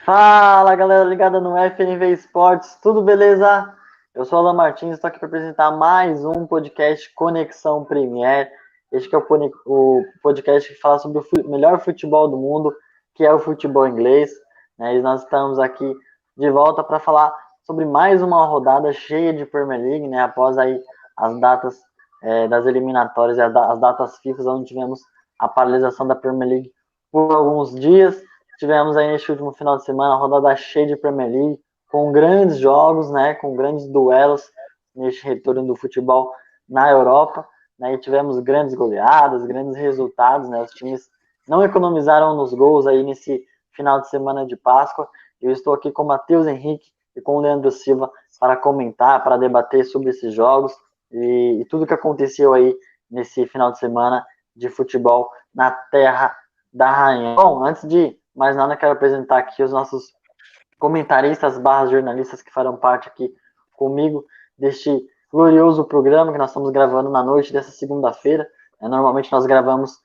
Fala galera ligada no FNV Esportes, tudo beleza? Eu sou o Alan Martins, estou aqui para apresentar mais um podcast Conexão Premier. Este que é o podcast que fala sobre o melhor futebol do mundo, que é o futebol inglês, né? E nós estamos aqui de volta para falar sobre mais uma rodada cheia de Premier League, né? Após aí as datas das eliminatórias e as datas FIFA, onde tivemos a paralisação da Premier League por alguns dias. Tivemos aí neste último final de semana a rodada cheia de Premier League, com grandes jogos, né, com grandes duelos neste retorno do futebol na Europa, né, e tivemos grandes goleadas, grandes resultados, né, os times não economizaram nos gols aí nesse final de semana de Páscoa. Eu estou aqui com o Matheus Henrique e com o Leandro Silva para comentar, para debater sobre esses jogos e tudo que aconteceu aí nesse final de semana de futebol na terra da rainha. Bom, antes de mais nada, quero apresentar aqui os nossos comentaristas barra jornalistas que farão parte aqui comigo deste glorioso programa que nós estamos gravando na noite dessa segunda-feira. Normalmente nós gravamos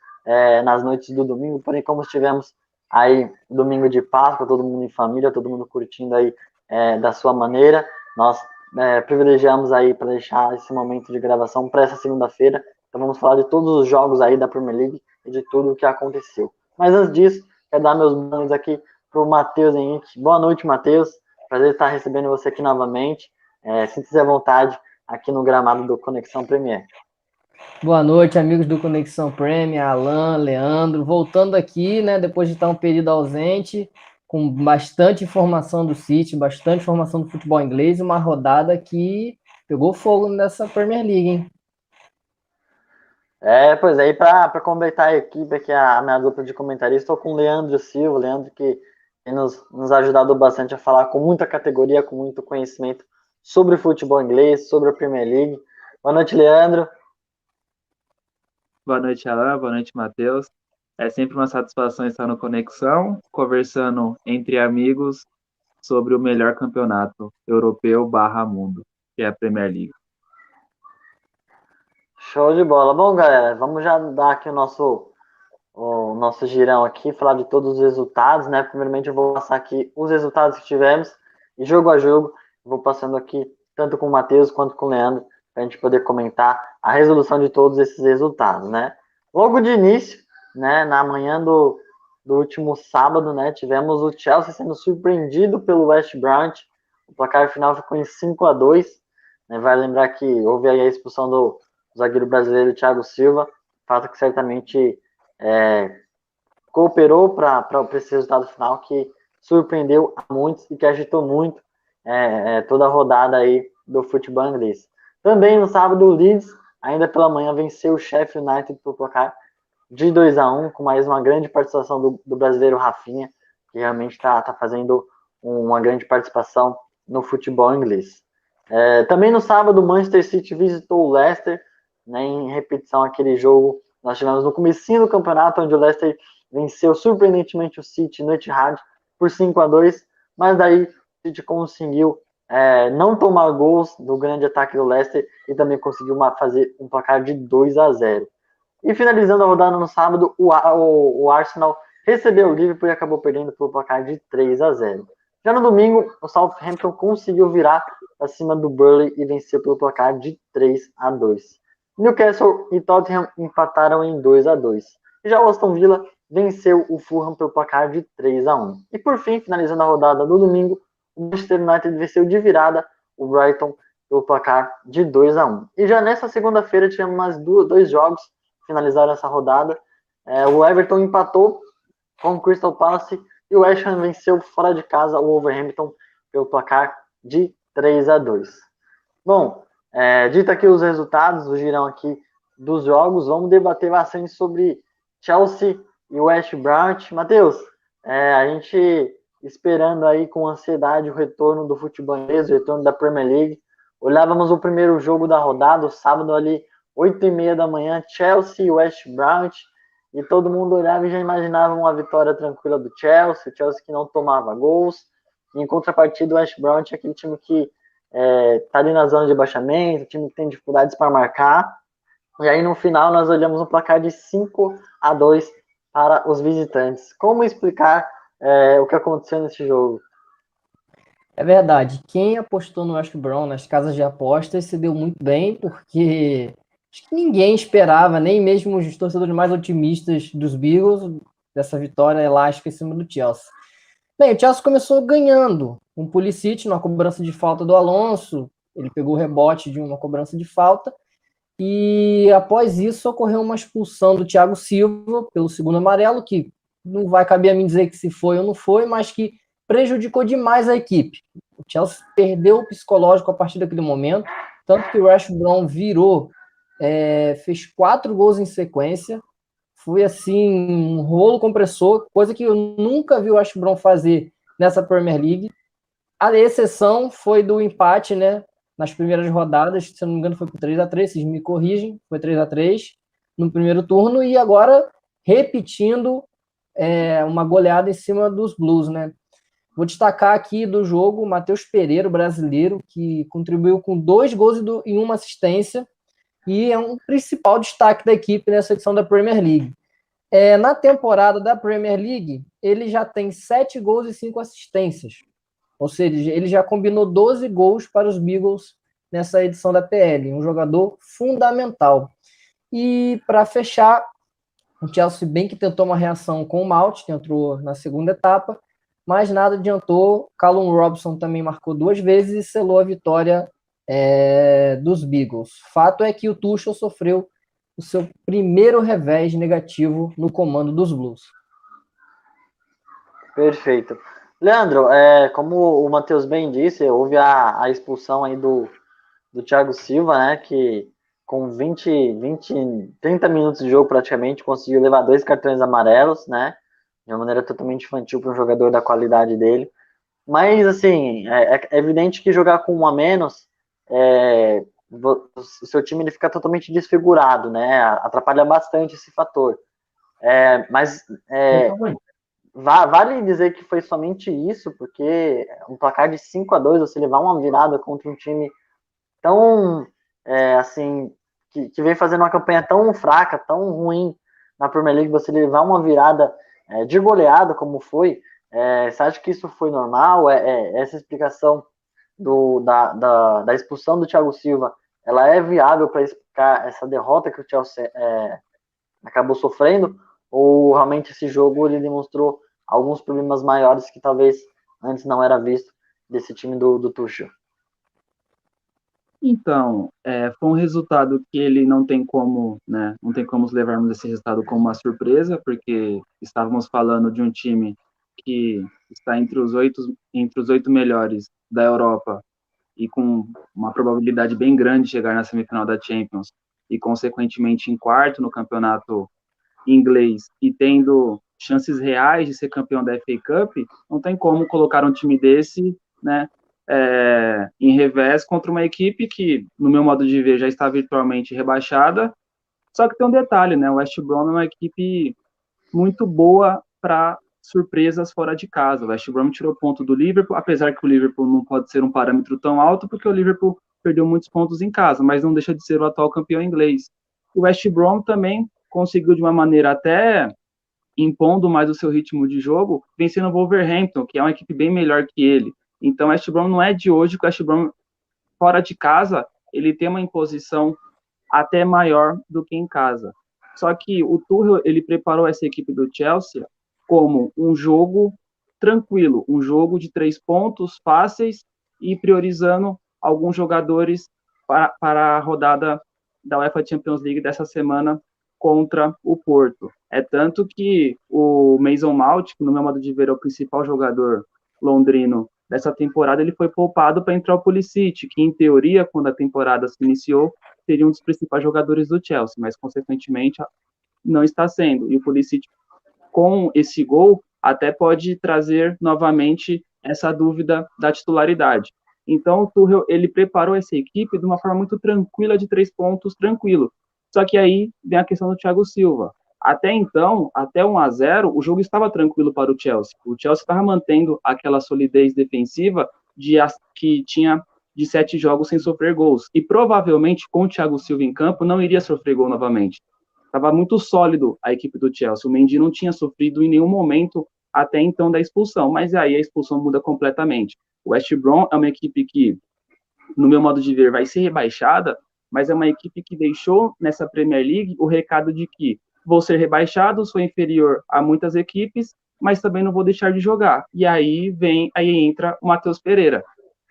nas noites do domingo, porém como estivemos aí domingo de Páscoa, todo mundo em família, todo mundo curtindo aí da sua maneira, nós privilegiamos aí para deixar esse momento de gravação para essa segunda-feira. Então vamos falar de todos os jogos aí da Premier League e de tudo o que aconteceu. Mas antes disso, quero dar meus bons aqui para o Matheus Henrique. Boa noite, Matheus. Prazer estar recebendo você aqui novamente. Sinta-se à vontade aqui no gramado do Conexão Premier. Boa noite, amigos do Conexão Premier, Alan, Leandro. Voltando aqui, né, depois de estar um período ausente, com bastante informação do City, bastante informação do futebol inglês, uma rodada que pegou fogo nessa Premier League, hein? Pois aí, para completar a equipe aqui, a minha dupla de comentaristas, estou com o Leandro Silva, Leandro que tem nos ajudado bastante a falar com muita categoria, com muito conhecimento sobre o futebol inglês, sobre a Premier League. Boa noite, Leandro. Boa noite, Alan. Boa noite, Matheus. É sempre uma satisfação estar no Conexão, conversando entre amigos sobre o melhor campeonato europeu barra mundo, que é a Premier League. Show de bola. Bom, galera, vamos já dar aqui o nosso girão aqui, falar de todos os resultados, né? Primeiramente eu vou passar aqui os resultados que tivemos, e jogo a jogo, vou passando aqui tanto com o Matheus quanto com o Leandro, para a gente poder comentar a resolução de todos esses resultados, né? Logo de início, né, na manhã do último sábado, né, tivemos o Chelsea sendo surpreendido pelo West Bromwich, o placar final ficou em 5-2, né? Vai lembrar que houve aí a expulsão do zagueiro brasileiro Thiago Silva, fato que certamente cooperou para esse resultado final que surpreendeu a muitos e que agitou muito toda a rodada aí do futebol inglês. Também no sábado, o Leeds, ainda pela manhã, venceu o Sheffield United por placar de 2-1, com mais uma grande participação do brasileiro Rafinha, que realmente está fazendo uma grande participação no futebol inglês. Também no sábado, o Manchester City visitou o Leicester, né, em repetição aquele jogo nós tivemos no comecinho do campeonato, onde o Leicester venceu surpreendentemente o City no Etihad por 5-2, mas daí o City conseguiu não tomar gols do grande ataque do Leicester e também conseguiu fazer um placar de 2-0. E finalizando a rodada no sábado, o Arsenal recebeu o Liverpool e acabou perdendo pelo placar de 3-0. Já no domingo, o Southampton conseguiu virar acima do Burnley e venceu pelo placar de 3-2. Newcastle e Tottenham empataram em 2-2. E já o Aston Villa venceu o Fulham pelo placar de 3-1. E por fim, finalizando a rodada do domingo, o Manchester United venceu de virada o Brighton pelo placar de 2-1. E já nessa segunda-feira tivemos mais dois jogos que finalizaram essa rodada. O Everton empatou com o Crystal Palace e o West Ham venceu fora de casa o Wolverhampton pelo placar de 3-2. Bom, dito aqui os resultados, o girão aqui dos jogos, vamos debater bastante sobre Chelsea e West Bromwich. Matheus, a gente esperando aí com ansiedade o retorno do futebol inglês, o retorno da Premier League. Olhávamos o primeiro jogo da rodada, o sábado ali, 8h30 da manhã, Chelsea e West Bromwich, e todo mundo olhava e já imaginava uma vitória tranquila do Chelsea, o Chelsea que não tomava gols. Em contrapartida, o West Bromwich é aquele time que tá ali na zona de baixamento, o time que tem dificuldades para marcar. E aí no final nós olhamos um placar de 5-2 para os visitantes. Como explicar o que aconteceu nesse jogo. É verdade. Quem apostou no West Brom nas casas de apostas se deu muito bem, porque acho que ninguém esperava, nem mesmo os torcedores mais otimistas dos Beagles, dessa vitória elástica em cima do Chelsea. Bem, o Chelsea começou ganhando um Pulisic numa cobrança de falta do Alonso, ele pegou o rebote de uma cobrança de falta, e após isso ocorreu uma expulsão do Thiago Silva pelo segundo amarelo, que não vai caber a mim dizer que se foi ou não foi, mas que prejudicou demais a equipe. O Chelsea perdeu o psicológico a partir daquele momento, tanto que o West Brom virou, fez 4 gols em sequência, foi assim, um rolo compressor, coisa que eu nunca vi o West Brom fazer nessa Premier League. A exceção foi do empate, né, nas primeiras rodadas, se eu não me engano foi por 3-3, vocês me corrigem, foi 3-3 no primeiro turno, e agora repetindo uma goleada em cima dos Blues, né. Vou destacar aqui do jogo o Matheus Pereira, o brasileiro, que contribuiu com 2 gols e 1 assistência, e é um principal destaque da equipe nessa edição da Premier League. Na temporada da Premier League, ele já tem 7 gols e 5 assistências. Ou seja, ele já combinou 12 gols para os Beagles nessa edição da PL. Um jogador fundamental. E para fechar, o Chelsea bem que tentou uma reação com o Mount, que entrou na segunda etapa, mas nada adiantou. Callum Robson também marcou 2 vezes e selou a vitória dos Beagles. Fato é que o Tuchel sofreu o seu primeiro revés negativo no comando dos Blues. Perfeito. Leandro, como o Matheus bem disse, houve a expulsão aí do Thiago Silva, né, que com 30 minutos de jogo praticamente conseguiu levar 2 cartões amarelos, né, de uma maneira totalmente infantil para um jogador da qualidade dele. Mas, assim, é evidente que jogar com 1 a menos, o seu time ele fica totalmente desfigurado, né, atrapalha bastante esse fator. Mas vale dizer que foi somente isso, porque um placar de 5-2, você levar uma virada contra um time tão, assim, que vem fazendo uma campanha tão fraca, tão ruim na Premier League, você levar uma virada de goleada como foi, você acha que isso foi normal? Essa explicação da expulsão do Thiago Silva, ela é viável para explicar essa derrota que o Chelsea acabou sofrendo? Ou realmente esse jogo ele demonstrou alguns problemas maiores que talvez antes não era visto desse time do Tuchel? Então, foi um resultado que ele não tem como, né, não tem como levarmos esse resultado como uma surpresa, porque estávamos falando de um time que está entre os 8 melhores da Europa e com uma probabilidade bem grande de chegar na semifinal da Champions e, consequentemente, em quarto no campeonato inglês e tendo chances reais de ser campeão da FA Cup, não tem como colocar um time desse, né, em revés contra uma equipe que, no meu modo de ver, já está virtualmente rebaixada. Só que tem um detalhe, né? O West Brom é uma equipe muito boa para surpresas fora de casa. O West Brom tirou ponto do Liverpool, apesar que o Liverpool não pode ser um parâmetro tão alto, porque o Liverpool perdeu muitos pontos em casa, mas não deixa de ser o atual campeão inglês. O West Brom também conseguiu, de uma maneira até impondo mais o seu ritmo de jogo, vencendo o Wolverhampton, que é uma equipe bem melhor que ele. Então, o West Brom não é de hoje, que o West Brom, fora de casa, ele tem uma imposição até maior do que em casa. Só que o Tuchel, ele preparou essa equipe do Chelsea como um jogo tranquilo, um jogo de 3 pontos fáceis e priorizando alguns jogadores para a rodada da UEFA Champions League dessa semana contra o Porto. É tanto que o Mason Mount, que no meu modo de ver é o principal jogador londrino dessa temporada, ele foi poupado para entrar o Pulisic, que em teoria, quando a temporada se iniciou, seria um dos principais jogadores do Chelsea, mas consequentemente não está sendo. E o Pulisic, com esse gol, até pode trazer novamente essa dúvida da titularidade. Então o Tuchel, ele preparou essa equipe de uma forma muito tranquila, de 3 pontos, tranquilo. Só que aí vem a questão do Thiago Silva. Até então, até 1-0, o jogo estava tranquilo para o Chelsea. O Chelsea estava mantendo aquela solidez defensiva que tinha de 7 jogos sem sofrer gols. E provavelmente, com o Thiago Silva em campo, não iria sofrer gol novamente. Estava muito sólido a equipe do Chelsea. O Mendy não tinha sofrido em nenhum momento até então da expulsão, mas aí a expulsão muda completamente. O West Brom é uma equipe que, no meu modo de ver, vai ser rebaixada, mas é uma equipe que deixou nessa Premier League o recado de que vou ser rebaixado, sou inferior a muitas equipes, mas também não vou deixar de jogar. E aí entra o Matheus Pereira.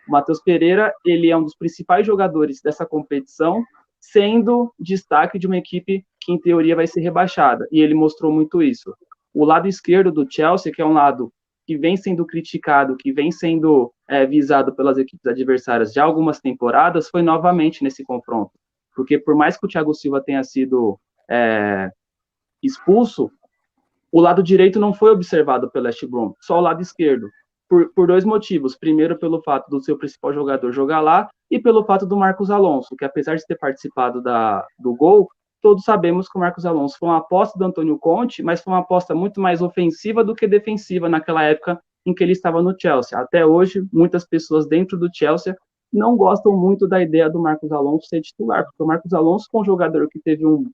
O Matheus Pereira, ele é um dos principais jogadores dessa competição, sendo destaque de uma equipe que, em teoria, vai ser rebaixada. E ele mostrou muito isso. O lado esquerdo do Chelsea, que é um lado que vem sendo criticado, que vem sendo visado pelas equipes adversárias já algumas temporadas, foi novamente nesse confronto. Porque por mais que o Thiago Silva tenha sido expulso, o lado direito não foi observado pelo West Brom, só o lado esquerdo. Por dois motivos. Primeiro, pelo fato do seu principal jogador jogar lá, e pelo fato do Marcos Alonso, que apesar de ter participado do gol, todos sabemos que o Marcos Alonso foi uma aposta do Antônio Conte, mas foi uma aposta muito mais ofensiva do que defensiva naquela época em que ele estava no Chelsea. Até hoje, muitas pessoas dentro do Chelsea não gostam muito da ideia do Marcos Alonso ser titular, porque o Marcos Alonso foi um jogador que teve um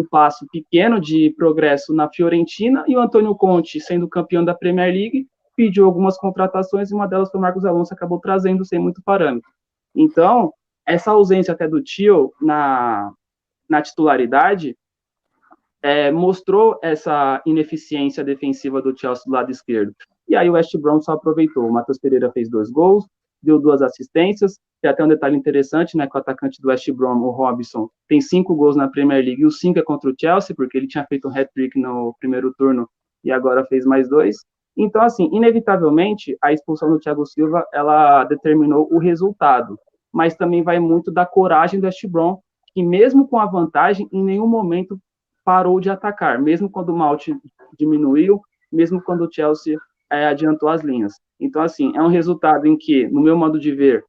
passo pequeno de progresso na Fiorentina, e o Antônio Conte, sendo campeão da Premier League, pediu algumas contratações, e uma delas foi o Marcos Alonso, acabou trazendo sem muito parâmetro. Então, essa ausência até do Tio na titularidade mostrou essa ineficiência defensiva do Chelsea do lado esquerdo. E aí o West Brom só aproveitou. O Matheus Pereira fez 2 gols, deu 2 assistências. Tem até um detalhe interessante, né, que o atacante do West Brom, o Robson, tem 5 gols na Premier League, e os 5 é contra o Chelsea, porque ele tinha feito um hat-trick no primeiro turno e agora fez mais 2. Então, assim, inevitavelmente, a expulsão do Thiago Silva, ela determinou o resultado, mas também vai muito da coragem do West Brom, que mesmo com a vantagem, em nenhum momento parou de atacar, mesmo quando o Malt diminuiu, mesmo quando o Chelsea adiantou as linhas. Então, assim, é um resultado em que, no meu modo de ver,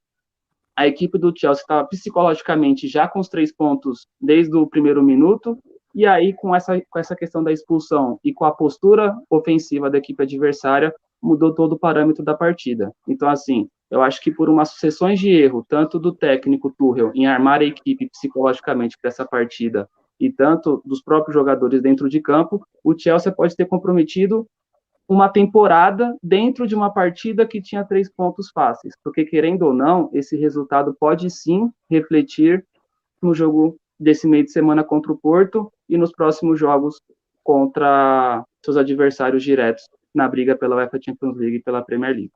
a equipe do Chelsea estava psicologicamente já com os 3 pontos desde o primeiro minuto, e aí, com essa questão da expulsão e com a postura ofensiva da equipe adversária, mudou todo o parâmetro da partida. Então, assim, eu acho que por umas sucessões de erro, tanto do técnico Tuchel em armar a equipe psicologicamente para essa partida, e tanto dos próprios jogadores dentro de campo, o Chelsea pode ter comprometido uma temporada dentro de uma partida que tinha 3 pontos fáceis, porque, querendo ou não, esse resultado pode sim refletir no jogo desse meio de semana contra o Porto e nos próximos jogos contra seus adversários diretos na briga pela UEFA Champions League e pela Premier League.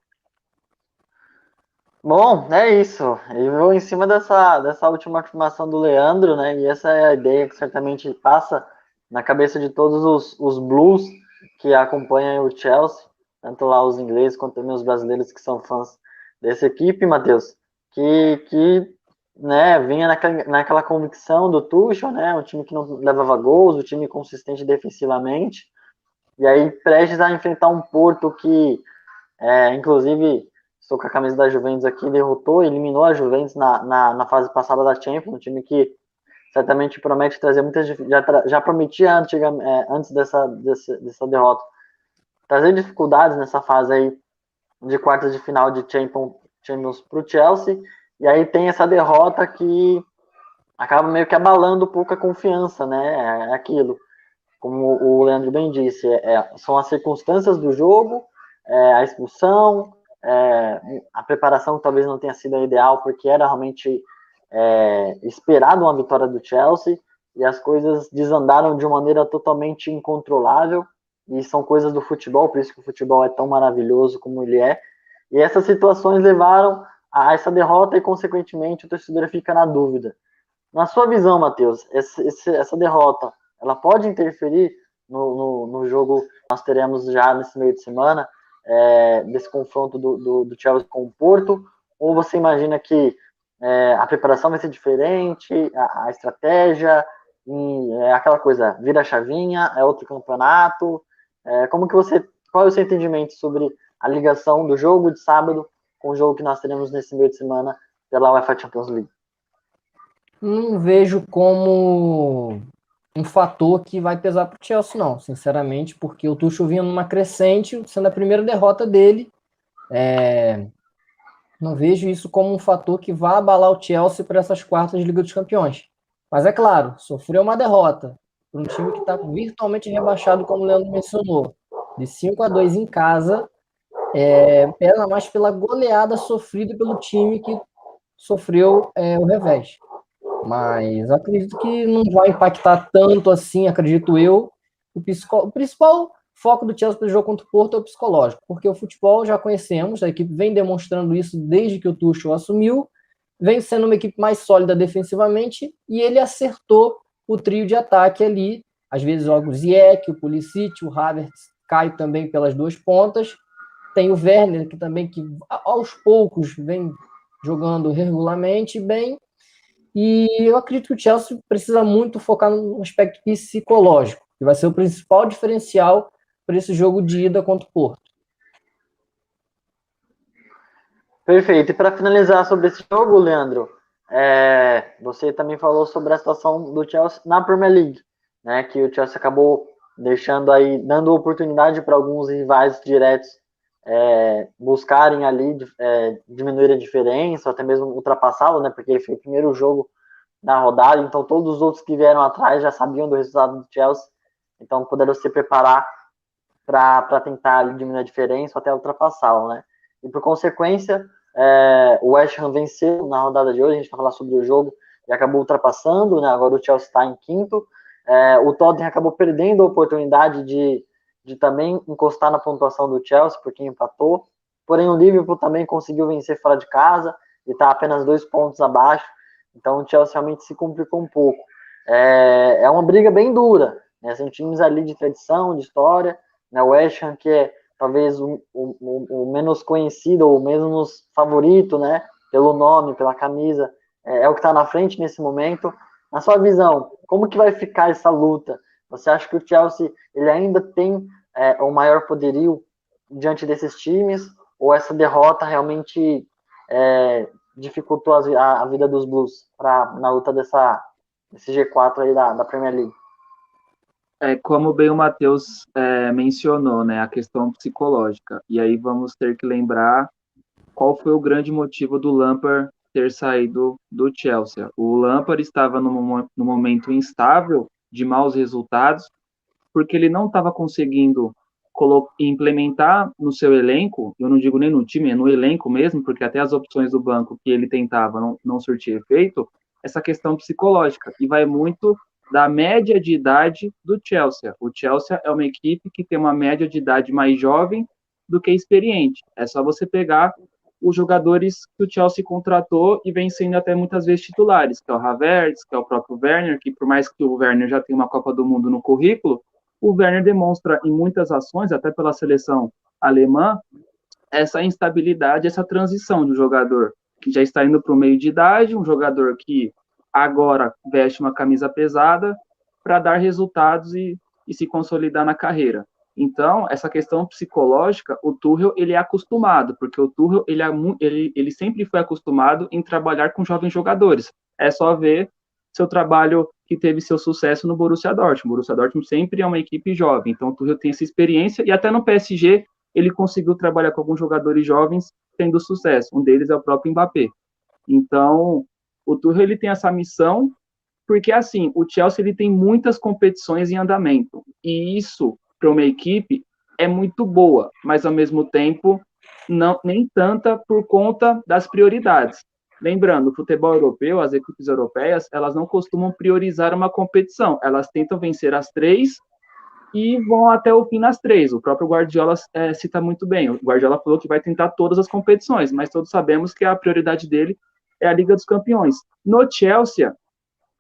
Bom, é isso. Eu vou em cima dessa última afirmação do Leandro, né? E essa é a ideia que certamente passa na cabeça de todos os Blues que acompanham o Chelsea, tanto lá os ingleses quanto também os brasileiros que são fãs dessa equipe, Matheus, que né, vinha naquela convicção do Tuchel, né? Um time que não levava gols, um time consistente defensivamente, e aí prestes a enfrentar um Porto que, inclusive, estou com a camisa da Juventus aqui, eliminou a Juventus na fase passada da Champions, um time que certamente promete trazer muitas, já prometia antes dessa derrota, trazer dificuldades nessa fase aí de quartas de final de Champions para o Chelsea, e aí tem essa derrota que acaba meio que abalando um pouco a confiança, né? É aquilo, como o Leandro bem disse, são as circunstâncias do jogo, a expulsão, a preparação que talvez não tenha sido a ideal, porque era realmente esperado uma vitória do Chelsea, e as coisas desandaram de uma maneira totalmente incontrolável, e são coisas do futebol, por isso que o futebol é tão maravilhoso como ele é, e essas situações levaram a essa derrota, e consequentemente o torcedor fica na dúvida. Na sua visão, Matheus, essa derrota, ela pode interferir no jogo que nós teremos já nesse meio de semana, desse confronto do Chelsea com o Porto, ou você imagina que a preparação vai ser diferente, a estratégia, aquela coisa, vira a chavinha, é outro campeonato, qual é o seu entendimento sobre a ligação do jogo de sábado com o jogo que nós teremos nesse meio de semana pela UEFA Champions League? Não vejo como um fator que vai pesar para o Chelsea, não, sinceramente, porque o Tuchel vinha numa crescente, sendo a primeira derrota dele. Não vejo isso como um fator que vá abalar o Chelsea para essas quartas de Liga dos Campeões. Mas é claro, sofreu uma derrota para um time que está virtualmente rebaixado, como o Leandro mencionou. de 5-2 em casa, mais pela goleada sofrida pelo time que sofreu o revés. Mas acredito que não vai impactar tanto assim, acredito eu. O principal foco do Chelsea para o jogo contra o Porto é o psicológico, porque o futebol já conhecemos, a equipe vem demonstrando isso desde que o Tuchel assumiu, vem sendo uma equipe mais sólida defensivamente, e ele acertou o trio de ataque ali. Às vezes joga o Ziyech, o Pulisic, o Havertz cai também pelas duas pontas. Tem o Werner, que também que aos poucos vem jogando regularmente bem. E eu acredito que o Chelsea precisa muito focar no aspecto psicológico, que vai ser o principal diferencial para esse jogo de ida contra o Porto. Perfeito. E para finalizar sobre esse jogo, Leandro, você também falou sobre a situação do Chelsea na Premier League, né? Que o Chelsea acabou deixando aí, dando oportunidade para alguns rivais diretos buscarem ali diminuir a diferença, ou até mesmo ultrapassá-lo, né? Porque ele foi o primeiro jogo da rodada, então todos os outros que vieram atrás já sabiam do resultado do Chelsea, então puderam se preparar para tentar diminuir a diferença ou até ultrapassá-lo, né? E por consequência, o West Ham venceu na rodada de hoje, a gente vai falar sobre o jogo, e acabou ultrapassando, né? Agora o Chelsea está em quinto. O Tottenham acabou perdendo a oportunidade de também encostar na pontuação do Chelsea, porque empatou. Porém, o Liverpool também conseguiu vencer fora de casa e está apenas 2 pontos abaixo. Então o Chelsea realmente se complicou um pouco. É uma briga bem dura, né? São times ali de tradição, de história, né? O West Ham, que é talvez o menos conhecido ou menos favorito, né? Pelo nome, pela camisa, é o que está na frente nesse momento. Na sua visão, como que vai ficar essa luta? Você acha que o Chelsea ele ainda tem o maior poderio diante desses times? Ou essa derrota realmente dificultou a vida dos Blues na luta desse G4 aí da Premier League? Como bem o Matheus mencionou, né, a questão psicológica. E aí vamos ter que lembrar qual foi o grande motivo do Lampard ter saído do Chelsea. O Lampard estava num momento instável, de maus resultados, porque ele não estava conseguindo implementar no seu elenco, eu não digo nem no time, é no elenco mesmo, porque até as opções do banco que ele tentava não surtir efeito, essa questão psicológica, e vai muito da média de idade do Chelsea. O Chelsea é uma equipe que tem uma média de idade mais jovem do que experiente. É só você pegar os jogadores que o Chelsea contratou e vem sendo até muitas vezes titulares, que é o Havertz, que é o próprio Werner, que por mais que o Werner já tenha uma Copa do Mundo no currículo, o Werner demonstra em muitas ações, até pela seleção alemã, essa instabilidade, essa transição do jogador que já está indo para o meio de idade, um jogador que agora veste uma camisa pesada para dar resultados e se consolidar na carreira. Então, essa questão psicológica, o Tuchel, ele é acostumado, porque o Tuchel, ele sempre foi acostumado em trabalhar com jovens jogadores. É só ver seu trabalho que teve seu sucesso no Borussia Dortmund. O Borussia Dortmund sempre é uma equipe jovem, então o Tuchel tem essa experiência, e até no PSG ele conseguiu trabalhar com alguns jogadores jovens tendo sucesso. Um deles é o próprio Mbappé. Então, o Tuchel ele tem essa missão, porque assim, o Chelsea ele tem muitas competições em andamento, e isso para uma equipe é muito boa, mas ao mesmo tempo nem tanta por conta das prioridades. Lembrando, o futebol europeu, as equipes europeias, elas não costumam priorizar uma competição, elas tentam vencer as 3 e vão até o fim nas 3. O próprio Guardiola cita muito bem, o Guardiola falou que vai tentar todas as competições, mas todos sabemos que a prioridade dele é a Liga dos Campeões. No Chelsea,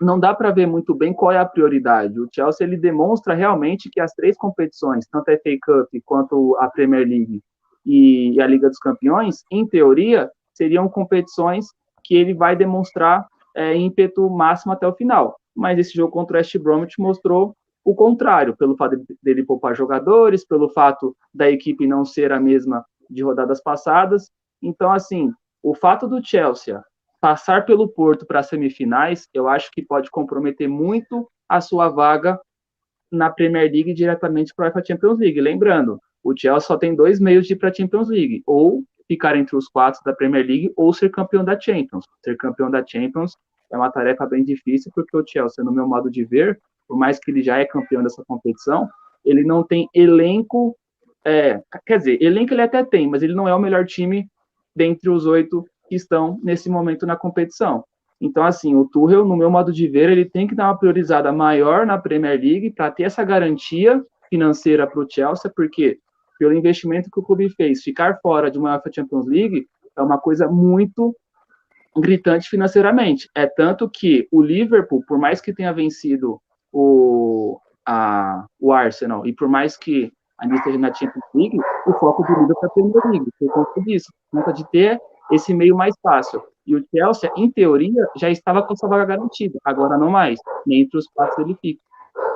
não dá para ver muito bem qual é a prioridade. O Chelsea ele demonstra realmente que as 3 competições, tanto a FA Cup quanto a Premier League e a Liga dos Campeões, em teoria, seriam competições que ele vai demonstrar ímpeto máximo até o final. Mas esse jogo contra o West Bromwich mostrou o contrário, pelo fato dele poupar jogadores, pelo fato da equipe não ser a mesma de rodadas passadas. Então, assim, o fato do Chelsea passar pelo Porto para as semifinais, eu acho que pode comprometer muito a sua vaga na Premier League diretamente para a UEFA Champions League. Lembrando, o Chelsea só tem 2 meios de ir para a Champions League, ou ficar entre os 4 da Premier League, ou ser campeão da Champions. Ser campeão da Champions é uma tarefa bem difícil, porque o Chelsea, no meu modo de ver, por mais que ele já é campeão dessa competição, ele não tem elenco Quer dizer, elenco ele até tem, mas ele não é o melhor time dentre os 8 que estão nesse momento na competição. Então, assim, o Tuchel, no meu modo de ver, ele tem que dar uma priorizada maior na Premier League para ter essa garantia financeira para o Chelsea, porque pelo investimento que o clube fez, ficar fora de uma UEFA Champions League é uma coisa muito gritante financeiramente. É tanto que o Liverpool, por mais que tenha vencido o Arsenal, e por mais que ainda esteja na Champions League, o foco do Liverpool é a Premier League, por conta disso, por conta de ter esse meio mais fácil. E o Chelsea, em teoria, já estava com essa vaga garantida, agora não mais, nem entre os 4 ele fica.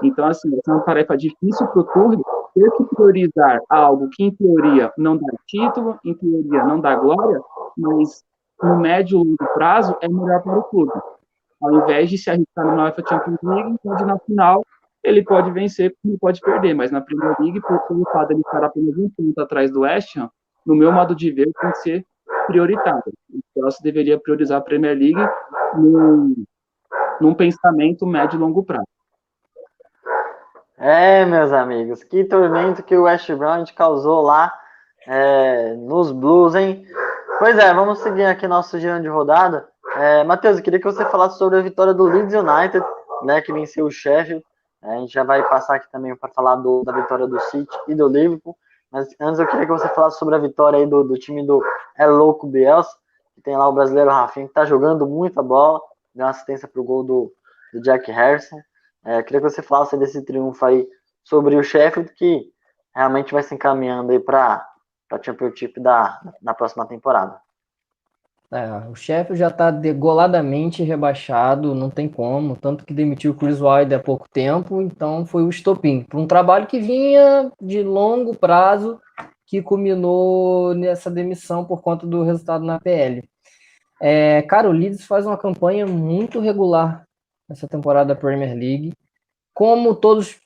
Então, assim, essa é uma tarefa difícil para o Tuchel ter que priorizar algo que, em teoria, não dá título, em teoria, não dá glória, mas no médio e longo prazo é melhor para o clube. Ao invés de se arriscar na UEFA Champions League, onde na final ele pode vencer, como pode perder, mas na Premier League, pelo fato de ele estar apenas um ponto atrás do West Ham, no meu modo de ver, tem que ser prioritário. O Chelsea deveria priorizar a Premier League num pensamento médio e longo prazo. Meus amigos, que tormento que o West Brom causou lá nos Blues, hein? Pois é, vamos seguir aqui nosso girão de rodada. Matheus, eu queria que você falasse sobre a vitória do Leeds United, né, que venceu o Sheffield. A gente já vai passar aqui também para falar da vitória do City e do Liverpool. Mas antes eu queria que você falasse sobre a vitória aí do time do Louco Bielsa, que tem lá o brasileiro Rafinha, que está jogando muita bola, deu uma assistência para o gol do Jack Harrison. Queria que você falasse desse triunfo aí sobre o Sheffield, que realmente vai se encaminhando aí para a Championship na próxima temporada. O Sheffield já está degoladamente rebaixado, não tem como, tanto que demitiu o Chris Wilder há pouco tempo, então foi o estopim para um trabalho que vinha de longo prazo, que culminou nessa demissão por conta do resultado na PL. Cara, o Leeds faz uma campanha muito regular nessa temporada da Premier League, como todos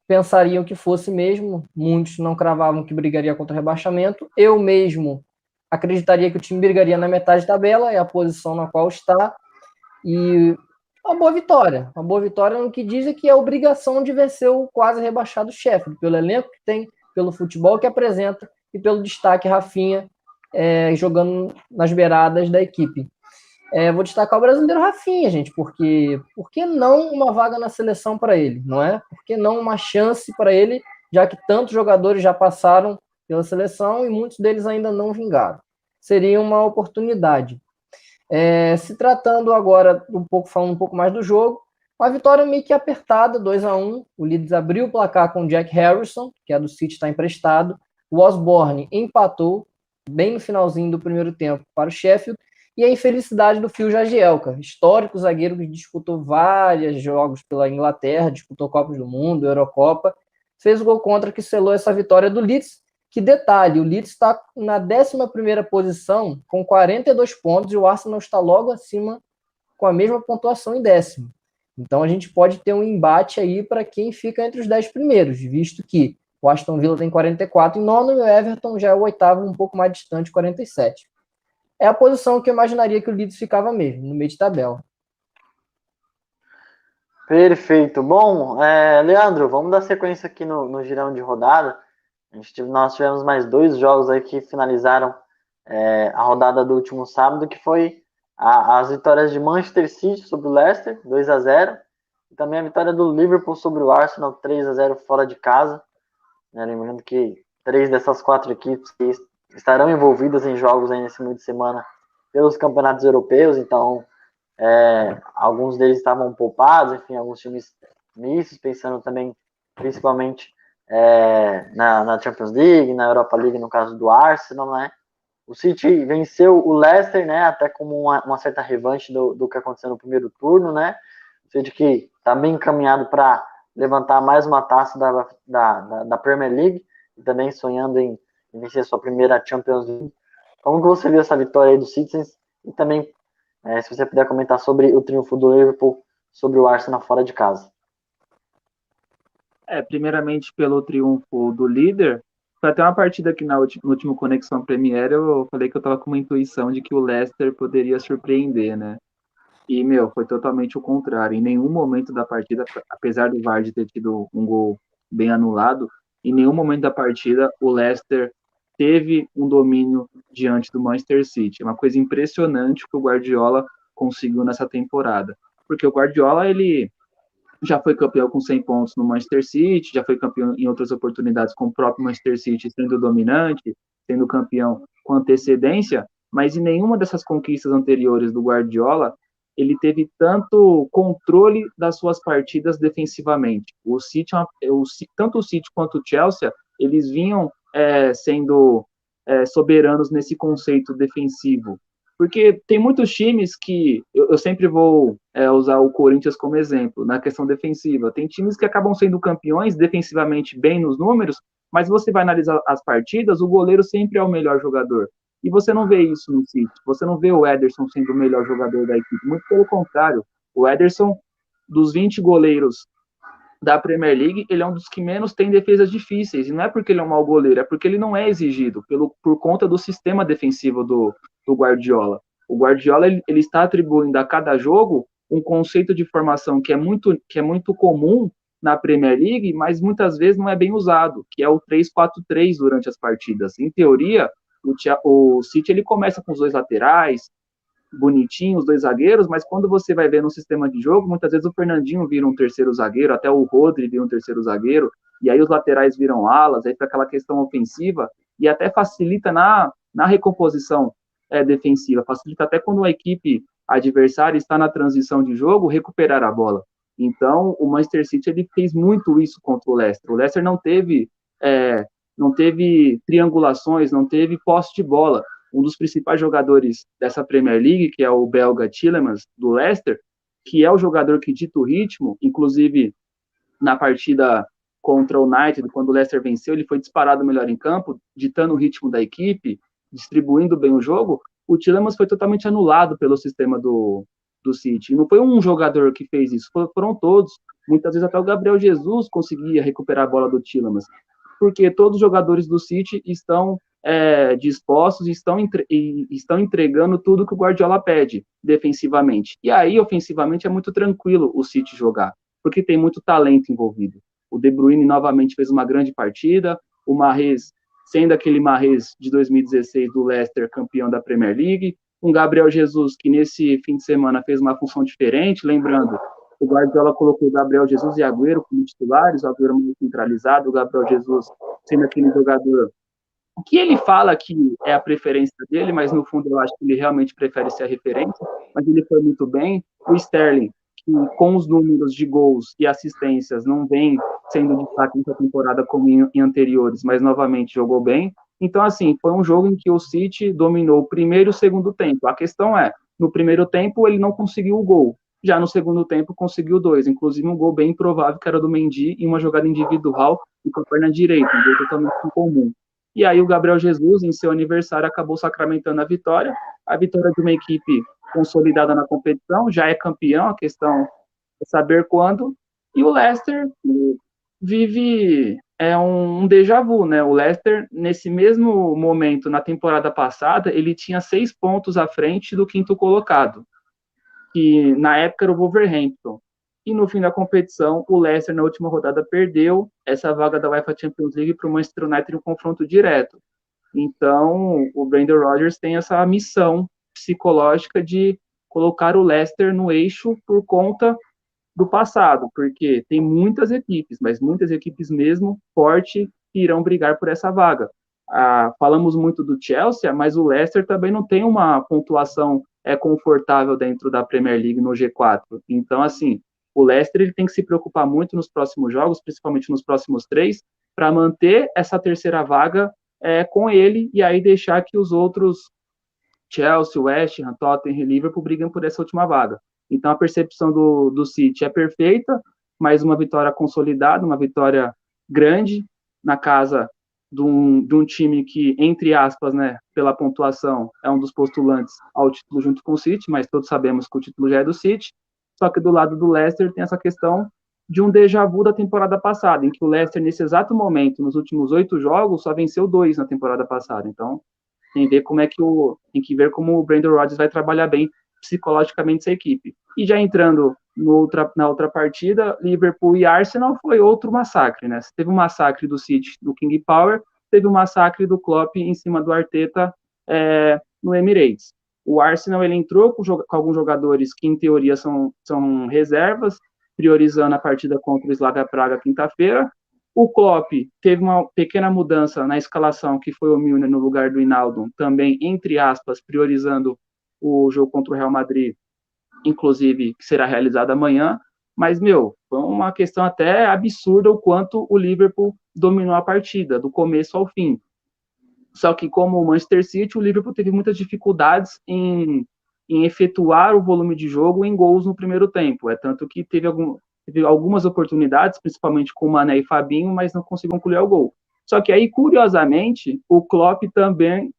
pensariam que fosse mesmo, muitos não cravavam que brigaria contra o rebaixamento, eu mesmo acreditaria que o time brigaria na metade da tabela, é a posição na qual está, e uma boa vitória no que diz é que é a obrigação de vencer o quase rebaixado Sheffield, pelo elenco que tem, pelo futebol que apresenta e pelo destaque Rafinha jogando nas beiradas da equipe. Vou destacar o brasileiro Rafinha, gente, porque por que não uma vaga na seleção para ele, não é? Por que não uma chance para ele, já que tantos jogadores já passaram pela seleção e muitos deles ainda não vingaram? Seria uma oportunidade. Se tratando agora, falando um pouco mais do jogo, uma vitória meio que apertada, 2-1. O Leeds abriu o placar com o Jack Harrison, que é do City, está emprestado. O Osborne empatou bem no finalzinho do primeiro tempo para o Sheffield. E a infelicidade do Phil Jagielka, histórico zagueiro que disputou vários jogos pela Inglaterra, disputou Copas do Mundo, Eurocopa, fez o gol contra que selou essa vitória do Leeds. Que detalhe, o Leeds está na 11ª posição com 42 pontos e o Arsenal está logo acima com a mesma pontuação em 10º. Então a gente pode ter um embate aí para quem fica entre os 10 primeiros, visto que o Aston Villa tem 44 em nono e o Everton já é o 8º, um pouco mais distante, 47. É a posição que eu imaginaria que o Leeds ficava mesmo, no meio de tabela. Perfeito. Bom, Leandro, vamos dar sequência aqui no girão de rodada. Nós tivemos mais 2 jogos aí que finalizaram a rodada do último sábado, que foi as vitórias de Manchester City sobre o Leicester, 2-0, e também a vitória do Liverpool sobre o Arsenal, 3-0 fora de casa. Lembrando que 3 dessas 4 equipes que estarão envolvidas em jogos aí nesse meio de semana pelos campeonatos europeus, então alguns deles estavam poupados, enfim, alguns times mistos, pensando também principalmente na Champions League, na Europa League, no caso do Arsenal, né? O City venceu o Leicester, né? Até como uma certa revanche do que aconteceu no primeiro turno, né? O City que está bem encaminhado para levantar mais uma taça da Premier League e também sonhando em vencer sua primeira Champions League. Como que você viu essa vitória aí do Citizens? E também, se você puder comentar sobre o triunfo do Liverpool sobre o Arsenal fora de casa. Primeiramente pelo triunfo do líder. Foi até uma partida que no último Conexão Premier eu falei que eu tava com uma intuição de que o Leicester poderia surpreender, né? E, foi totalmente o contrário. Em nenhum momento da partida, apesar do VAR ter tido um gol bem anulado, Em nenhum momento da partida o Leicester teve um domínio diante do Manchester City. É uma coisa impressionante que o Guardiola conseguiu nessa temporada. Porque o Guardiola, ele já foi campeão com 100 pontos no Manchester City, já foi campeão em outras oportunidades com o próprio Manchester City sendo dominante, sendo campeão com antecedência, mas em nenhuma dessas conquistas anteriores do Guardiola ele teve tanto controle das suas partidas defensivamente. O City, tanto o City quanto o Chelsea, eles vinham sendo soberanos nesse conceito defensivo. Porque tem muitos times que eu sempre vou usar o Corinthians como exemplo na questão defensiva. Tem times que acabam sendo campeões defensivamente bem nos números, mas você vai analisar as partidas, o goleiro sempre é o melhor jogador. E você não vê isso no City. Você não vê o Ederson sendo o melhor jogador da equipe. Muito pelo contrário. O Ederson, dos 20 goleiros da Premier League, ele é um dos que menos tem defesas difíceis. E não é porque ele é um mau goleiro, é porque ele não é exigido por conta do sistema defensivo do Guardiola. O Guardiola ele está atribuindo a cada jogo um conceito de formação que é muito comum na Premier League, mas muitas vezes não é bem usado, que é o 3-4-3 durante as partidas. Em teoria, o City ele começa com os dois laterais, bonitinho, os dois zagueiros, mas quando você vai ver no sistema de jogo, muitas vezes o Fernandinho vira um terceiro zagueiro, até o Rodri vira um terceiro zagueiro, e aí os laterais viram alas, aí para aquela questão ofensiva, e até facilita na recomposição defensiva, facilita até quando a equipe adversária está na transição de jogo, recuperar a bola. Então, o Manchester City ele fez muito isso contra o Leicester. O Leicester não teve triangulações, não teve posse de bola. Um dos principais jogadores dessa Premier League, que é o belga Tielemans, do Leicester, que é o jogador que dita o ritmo, inclusive na partida contra o United, quando o Leicester venceu, ele foi disparado melhor em campo, ditando o ritmo da equipe, distribuindo bem o jogo. O Tielemans foi totalmente anulado pelo sistema do City. E não foi um jogador que fez isso, foram todos. Muitas vezes até o Gabriel Jesus conseguia recuperar a bola do Tielemans, porque todos os jogadores do City estão dispostos e estão entregando tudo que o Guardiola pede defensivamente. E aí, ofensivamente, é muito tranquilo o City jogar, porque tem muito talento envolvido. O De Bruyne novamente fez uma grande partida, o Mahrez, sendo aquele Mahrez de 2016 do Leicester, campeão da Premier League, um Gabriel Jesus que nesse fim de semana fez uma função diferente, lembrando, o Guardiola colocou o Gabriel Jesus e Agüero como titulares, o Agüero muito centralizado, o Gabriel Jesus sendo aquele jogador que ele fala que é a preferência dele, mas no fundo eu acho que ele realmente prefere ser a referência, mas ele foi muito bem. O Sterling, que com os números de gols e assistências não vem sendo destaque nessa temporada como em anteriores, mas novamente jogou bem. Então, assim, foi um jogo em que o City dominou o primeiro e o segundo tempo. A questão é, no primeiro tempo ele não conseguiu o gol, já no segundo tempo conseguiu 2, inclusive um gol bem improvável, que era do Mendy, em uma jogada individual e com a perna direita, um gol totalmente incomum. E aí o Gabriel Jesus, em seu aniversário, acabou sacramentando a vitória de uma equipe consolidada na competição, já é campeão, a questão é saber quando, e o Leicester vive um déjà vu, né? O Leicester, nesse mesmo momento, na temporada passada, ele tinha 6 pontos à frente do quinto colocado, que na época era o Wolverhampton. E no fim da competição, o Leicester, na última rodada, perdeu essa vaga da UEFA Champions League para o Manchester United em um confronto direto. Então, o Brendan Rodgers tem essa missão psicológica de colocar o Leicester no eixo por conta do passado, porque tem muitas equipes, mas muitas equipes mesmo forte que irão brigar por essa vaga. Falamos muito do Chelsea, mas o Leicester também não tem uma pontuação confortável dentro da Premier League no G4. Então, assim, o Leicester ele tem que se preocupar muito nos próximos jogos, principalmente nos próximos 3, para manter essa terceira vaga com ele e aí deixar que os outros, Chelsea, West Ham, Tottenham e Liverpool, briguem por essa última vaga. Então a percepção do City é perfeita, mais uma vitória consolidada, uma vitória grande na casa de um time que, entre aspas, né, pela pontuação, é um dos postulantes ao título junto com o City, mas todos sabemos que o título já é do City. Só que do lado do Leicester tem essa questão de um déjà vu da temporada passada, em que o Leicester, nesse exato momento, nos últimos 8 jogos, só venceu 2 na temporada passada. Então, tem que ver como o Brendan Rodgers vai trabalhar bem psicologicamente essa equipe. E já entrando Na outra partida, Liverpool e Arsenal foi outro massacre, né? Teve um massacre do City, do King Power, teve um massacre do Klopp em cima do Arteta no Emirates. O Arsenal ele entrou com alguns jogadores que, em teoria, são reservas, priorizando a partida contra o Slavia Praga quinta-feira. O Klopp teve uma pequena mudança na escalação, que foi o Milner no lugar do Wijnaldum, também, entre aspas, priorizando o jogo contra o Real Madrid, inclusive, que será realizado amanhã. Mas, foi uma questão até absurda o quanto o Liverpool dominou a partida, do começo ao fim. Só que, como o Manchester City, o Liverpool teve muitas dificuldades em efetuar o volume de jogo em gols no primeiro tempo. Tanto que teve algumas oportunidades, principalmente com o Mané e Fabinho, mas não conseguiram concluir o gol. Só que aí, curiosamente, o Klopp também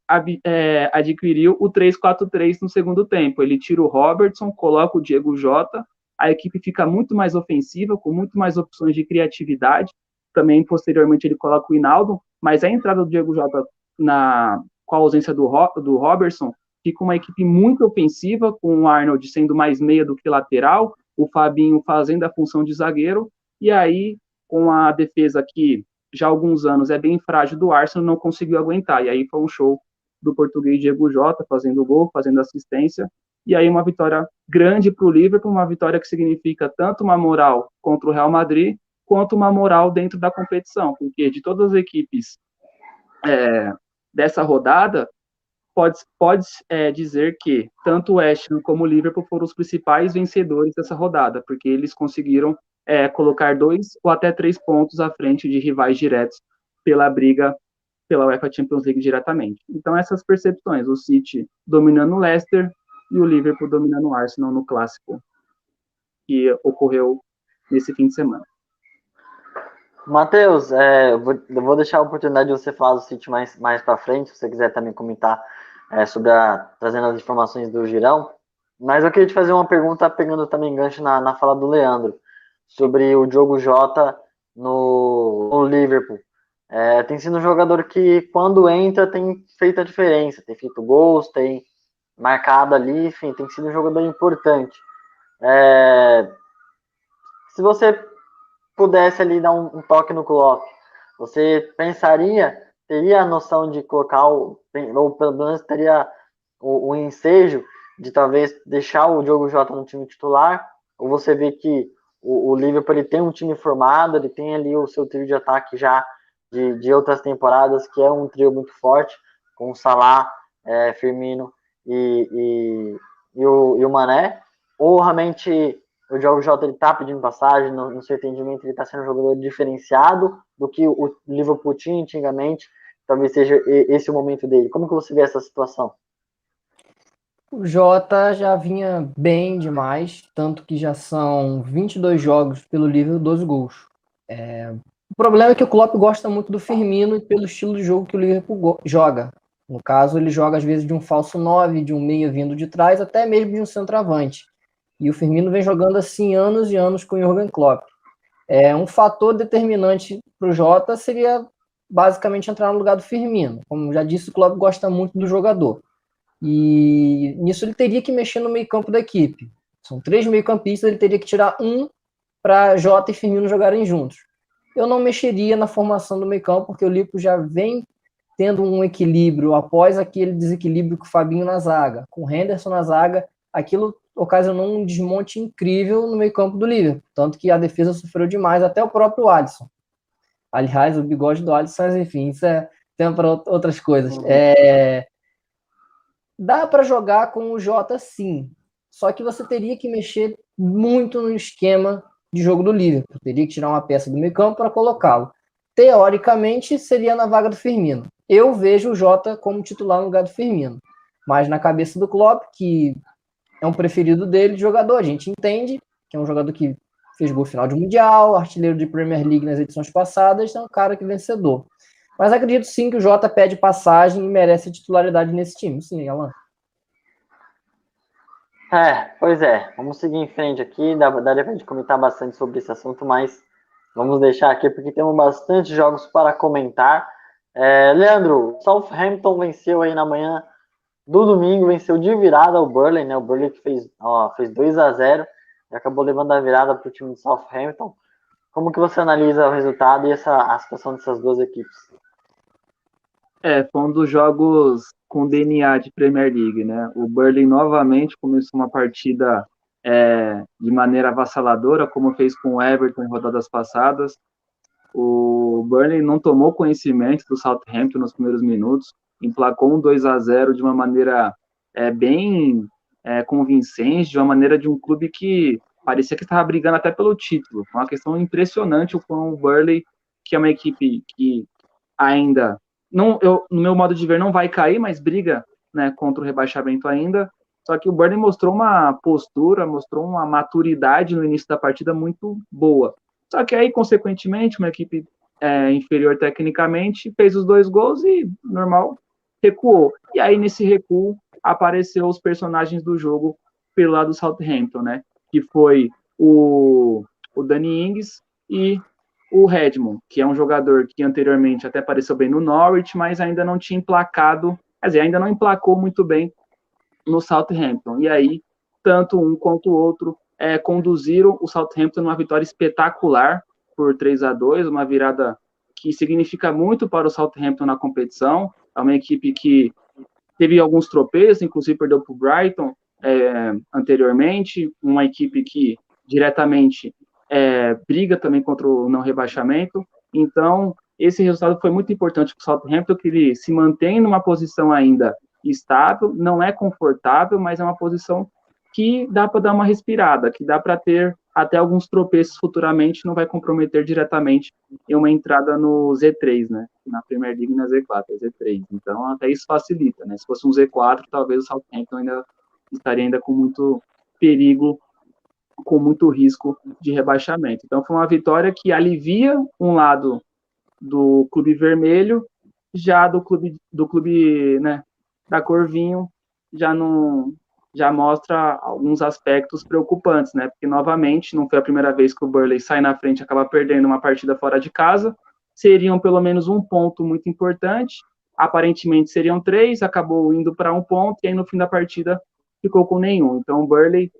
adquiriu o 3-4-3 no segundo tempo. Ele tira o Robertson, coloca o Diego Jota, a equipe fica muito mais ofensiva, com muito mais opções de criatividade. Também, posteriormente, ele coloca o Wijnaldum, mas a entrada do Diego Jota com a ausência do Robertson, fica uma equipe muito ofensiva, com o Arnold sendo mais meia do que lateral, o Fabinho fazendo a função de zagueiro, e aí, com a defesa que já há alguns anos é bem frágil do Arsenal, não conseguiu aguentar, e aí foi um show do português Diego Jota, fazendo gol, fazendo assistência, e aí uma vitória grande para o Liverpool, uma vitória que significa tanto uma moral contra o Real Madrid, quanto uma moral dentro da competição, porque de todas as equipes dessa rodada, pode dizer que tanto o West Ham como o Liverpool foram os principais vencedores dessa rodada, porque eles conseguiram colocar 2 ou até 3 pontos à frente de rivais diretos pela briga pela UEFA Champions League diretamente. Então, essas percepções, o City dominando o Leicester e o Liverpool dominando o Arsenal no clássico que ocorreu nesse fim de semana. Matheus, eu vou deixar a oportunidade de você falar do City mais para frente, se você quiser também comentar sobre trazendo as informações do Girão. Mas eu queria te fazer uma pergunta, pegando também gancho na fala do Leandro, sobre o Diogo Jota no Liverpool. Tem sido um jogador que, quando entra, tem feito a diferença, tem feito gols, tem marcado ali, enfim, tem sido um jogador importante. Se você pudesse ali dar um toque no Klopp, você teria a noção de colocar, ou pelo menos teria o ensejo de talvez deixar o Diogo Jota no time titular, ou você vê que o Liverpool ele tem um time formado, ele tem ali o seu trio de ataque já de outras temporadas, que é um trio muito forte, com o Salah, Firmino e o Mané, ou realmente o Diogo Jota ele tá pedindo passagem, no seu entendimento ele está sendo um jogador diferenciado do que o Liverpool tinha antigamente, talvez seja esse o momento dele. Como que você vê essa situação? O Jota já vinha bem demais, tanto que já são 22 jogos pelo Liverpool, 12 gols. O problema é que o Klopp gosta muito do Firmino e pelo estilo de jogo que o Liverpool joga. No caso, ele joga às vezes de um falso 9, de um meia vindo de trás, até mesmo de um centroavante. E o Firmino vem jogando assim anos e anos com o Jürgen Klopp. Um fator determinante para o Jota seria basicamente entrar no lugar do Firmino. Como já disse, o Klopp gosta muito do jogador. E nisso ele teria que mexer no meio-campo da equipe. São 3 meio-campistas, ele teria que tirar um para Jota e Firmino jogarem juntos. Eu não mexeria na formação do meio-campo, porque o Liverpool já vem tendo um equilíbrio após aquele desequilíbrio com o Fabinho na zaga, com o Henderson na zaga, aquilo ocasionou um desmonte incrível no meio-campo do Liverpool, tanto que a defesa sofreu demais, até o próprio Alisson. Aliás, o bigode do Alisson, enfim, isso é tema para outras coisas. Dá para jogar com o Jota, sim, só que você teria que mexer muito no esquema de jogo do Liverpool, teria que tirar uma peça do meio-campo para colocá-lo. Teoricamente, seria na vaga do Firmino. Eu vejo o Jota como titular no lugar do Firmino, mas na cabeça do Klopp, que é um preferido dele de jogador. A gente entende que é um jogador que fez gol final de Mundial, artilheiro de Premier League nas edições passadas, é um cara que é vencedor. Mas acredito sim que o Jota pede passagem e merece a titularidade nesse time. Sim, Alan. Pois é. Vamos seguir em frente aqui. Daria pra gente comentar bastante sobre esse assunto, mas vamos deixar aqui porque temos bastante jogos para comentar. Leandro, Southampton venceu aí na manhã do domingo, venceu de virada o Burnley, né? O Burnley que fez 2-0. e acabou levando a virada para o time de Southampton. Como que você analisa o resultado e a situação dessas duas equipes? Foi um dos jogos com DNA de Premier League, né? O Burnley novamente começou uma partida de maneira avassaladora, como fez com o Everton em rodadas passadas. O Burnley não tomou conhecimento do Southampton nos primeiros minutos, emplacou um 2-0 de uma maneira bem convincente, de uma maneira de um clube que parecia que estava brigando até pelo título. Foi uma questão impressionante com o Burnley, que é uma equipe que ainda, no meu modo de ver, não vai cair, mas briga, né, contra o rebaixamento ainda. Só que o Burnley mostrou uma postura, mostrou uma maturidade no início da partida muito boa. Só que aí, consequentemente, uma equipe inferior tecnicamente fez os 2 gols e, normal, recuou. E aí, nesse recuo, apareceu os personagens do jogo pelo lado do Southampton, né? Que foi o Danny Ings e o Redmond, que é um jogador que anteriormente até apareceu bem no Norwich, mas ainda não tinha emplacado, quer dizer, ainda não emplacou muito bem no Southampton. E aí, tanto um quanto o outro conduziram o Southampton numa vitória espetacular por 3-2, uma virada que significa muito para o Southampton na competição. É uma equipe que teve alguns tropeços, inclusive perdeu para o Brighton anteriormente, uma equipe que diretamente briga também contra o não rebaixamento. Então, esse resultado foi muito importante para o Southampton, que ele se mantém numa posição ainda estável, não é confortável, mas é uma posição que dá para dar uma respirada, que dá para ter até alguns tropeços futuramente, não vai comprometer diretamente em uma entrada no Z3, né? Na Premier League e na Z4, Z3. Então, até isso facilita, né? Se fosse um Z4, talvez o Southampton ainda estaria ainda com muito perigo, com muito risco de rebaixamento. Então, foi uma vitória que alivia um lado do clube vermelho, já do clube, né, da cor vinho, já mostra alguns aspectos preocupantes, né? Porque novamente não foi a primeira vez que o Burnley sai na frente e acaba perdendo uma partida fora de casa. Seriam pelo menos um ponto muito importante. Aparentemente seriam 3, acabou indo para 1 ponto e aí no fim da partida ficou com nenhum. Então o Burnley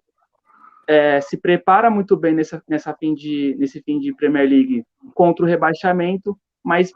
se prepara muito bem nesse fim de Premier League contra o rebaixamento, mas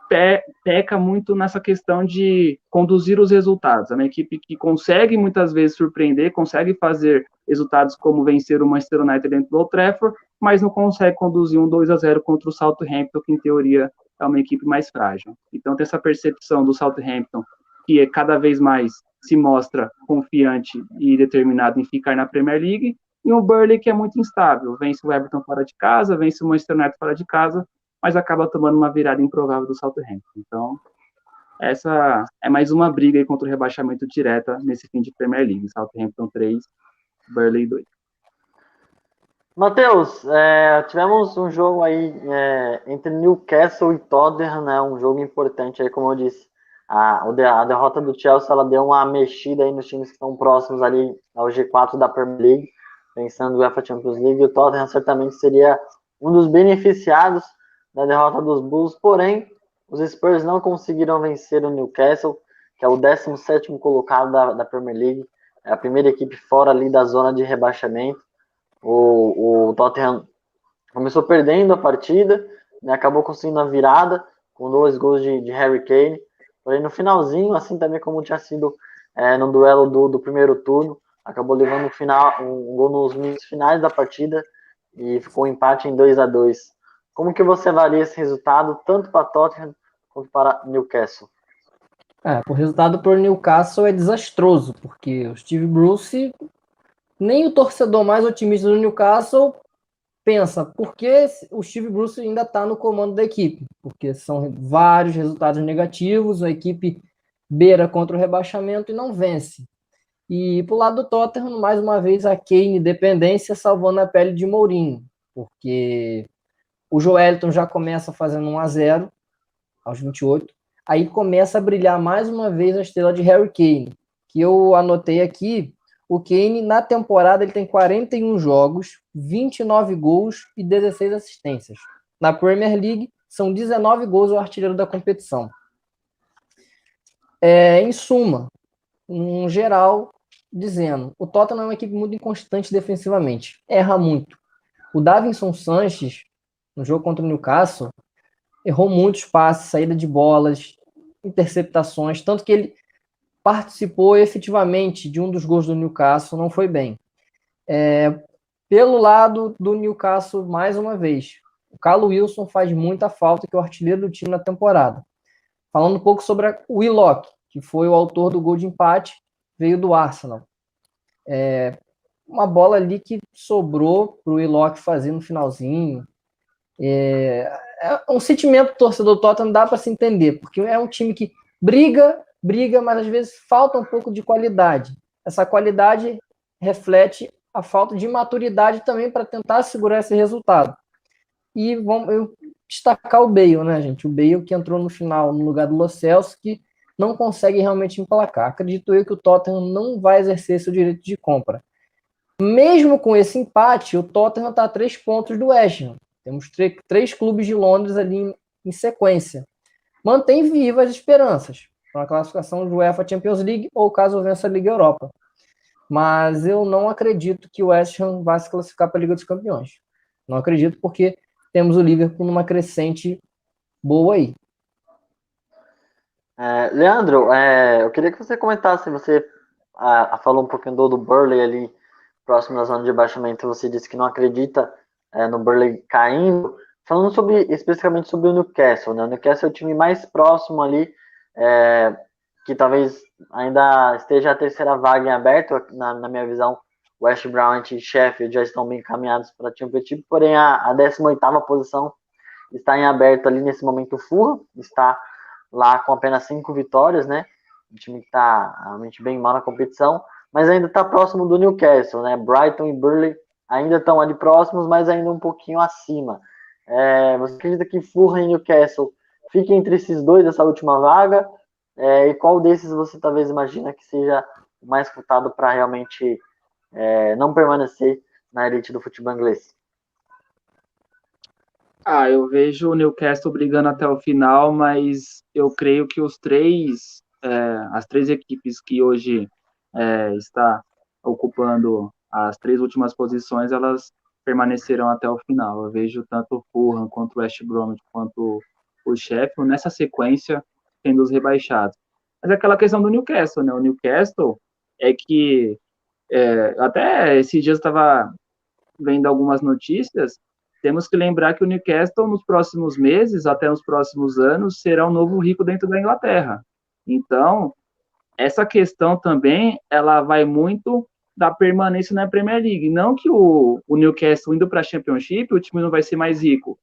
peca muito nessa questão de conduzir os resultados. É uma equipe que consegue muitas vezes surpreender, consegue fazer resultados como vencer o Manchester United dentro do Old Trafford, mas não consegue conduzir um 2-0 contra o Southampton, que em teoria é uma equipe mais frágil. Então tem essa percepção do Southampton, que cada vez mais se mostra confiante e determinado em ficar na Premier League, e um Burnley que é muito instável, vence o Everton fora de casa, vence o Manchester United fora de casa, mas acaba tomando uma virada improvável do Southampton. Então, essa é mais uma briga aí contra o rebaixamento direta nesse fim de Premier League. Southampton 3, Burnley 2. Matheus, tivemos um jogo aí entre Newcastle e Tottenham, né? Um jogo importante aí, como eu disse. A derrota do Chelsea, ela deu uma mexida aí nos times que estão próximos ali ao G4 da Premier League, pensando no UEFA Champions League. E o Tottenham certamente seria um dos beneficiados da derrota dos Bulls, porém, os Spurs não conseguiram vencer o Newcastle, que é o 17º colocado da Premier League, é a primeira equipe fora ali da zona de rebaixamento. O Tottenham começou perdendo a partida, né, acabou conseguindo a virada com 2 gols de Harry Kane. Porém, no finalzinho, assim também como tinha sido no duelo do primeiro turno, acabou levando um gol nos minutos finais da partida e ficou um empate em 2-2. Como que você avalia esse resultado, tanto para Tottenham quanto para Newcastle? O resultado para o Newcastle é desastroso, porque o Steve Bruce, nem o torcedor mais otimista do Newcastle pensa, por que o Steve Bruce ainda está no comando da equipe? Porque são vários resultados negativos, a equipe beira contra o rebaixamento e não vence. E pro lado do Tottenham, mais uma vez, a Kane dependência salvando a pele de Mourinho, porque o Joelinton já começa fazendo 1-0 aos 28, aí começa a brilhar mais uma vez a estrela de Harry Kane, que eu anotei aqui. O Kane, na temporada, ele tem 41 jogos, 29 gols e 16 assistências. Na Premier League, são 19 gols o artilheiro da competição. Em suma, em geral, dizendo, o Tottenham é uma equipe muito inconstante defensivamente. Erra muito. O Davinson Sanches, no jogo contra o Newcastle, errou muitos passes, saída de bolas, interceptações, tanto que ele participou efetivamente de um dos gols do Newcastle, não foi bem. Pelo lado do Newcastle, mais uma vez, o Callum Wilson faz muita falta, que é o artilheiro do time na temporada. Falando um pouco sobre o Willock, que foi o autor do gol de empate, veio do Arsenal. Uma bola ali que sobrou para o Willock fazer no finalzinho. É um sentimento do torcedor do Tottenham, dá para se entender, porque é um time que briga, mas às vezes falta um pouco de qualidade. Essa qualidade reflete a falta de maturidade também para tentar segurar esse resultado. E vamos destacar o Bale, né, gente? O Bale que entrou no final no lugar do Lo Celso, que não consegue realmente emplacar. Acredito eu que o Tottenham não vai exercer seu direito de compra. Mesmo com esse empate, o Tottenham está a 3 pontos do West Ham. Temos 3 clubes de Londres ali em sequência. Mantém vivas as esperanças para a classificação do UEFA Champions League ou caso vença a Liga Europa. Mas eu não acredito que o West Ham vá se classificar para a Liga dos Campeões. Não acredito, porque temos o Liverpool numa crescente boa aí. Leandro, eu queria que você comentasse, você falou um pouquinho do Burnley ali, próximo da zona de rebaixamento, você disse que não acredita no Burnley caindo. Falando especificamente sobre o Newcastle, né? O Newcastle é o time mais próximo ali, que talvez ainda esteja a terceira vaga em aberto, na minha visão. West Brom e Sheffield já estão bem encaminhados para a Championship, porém a 18ª posição está em aberto ali nesse momento. O Fulham está lá com apenas 5 vitórias, né? Um time que está realmente bem mal na competição, mas ainda está próximo do Newcastle, né? Brighton e Burnley ainda estão ali próximos, mas ainda um pouquinho acima. Você acredita que Fulham e Newcastle fiquem entre esses dois, essa última vaga? E qual desses você talvez imagina que seja mais cotado para realmente não permanecer na elite do futebol inglês? Eu vejo o Newcastle brigando até o final, mas eu creio que as 3 equipes que hoje está ocupando as 3 últimas posições, elas permanecerão até o final. Eu vejo tanto o Fulham quanto o West Brom quanto o Sheffield nessa sequência sendo os rebaixados. Mas é aquela questão do Newcastle, né? O Newcastle é que até esses dias eu estava vendo algumas notícias. Temos que lembrar que o Newcastle, nos próximos meses, até nos próximos anos, será o novo rico dentro da Inglaterra. Então, essa questão também, ela vai muito da permanência na Premier League. Não que o Newcastle indo para a Championship, o time não vai ser mais rico.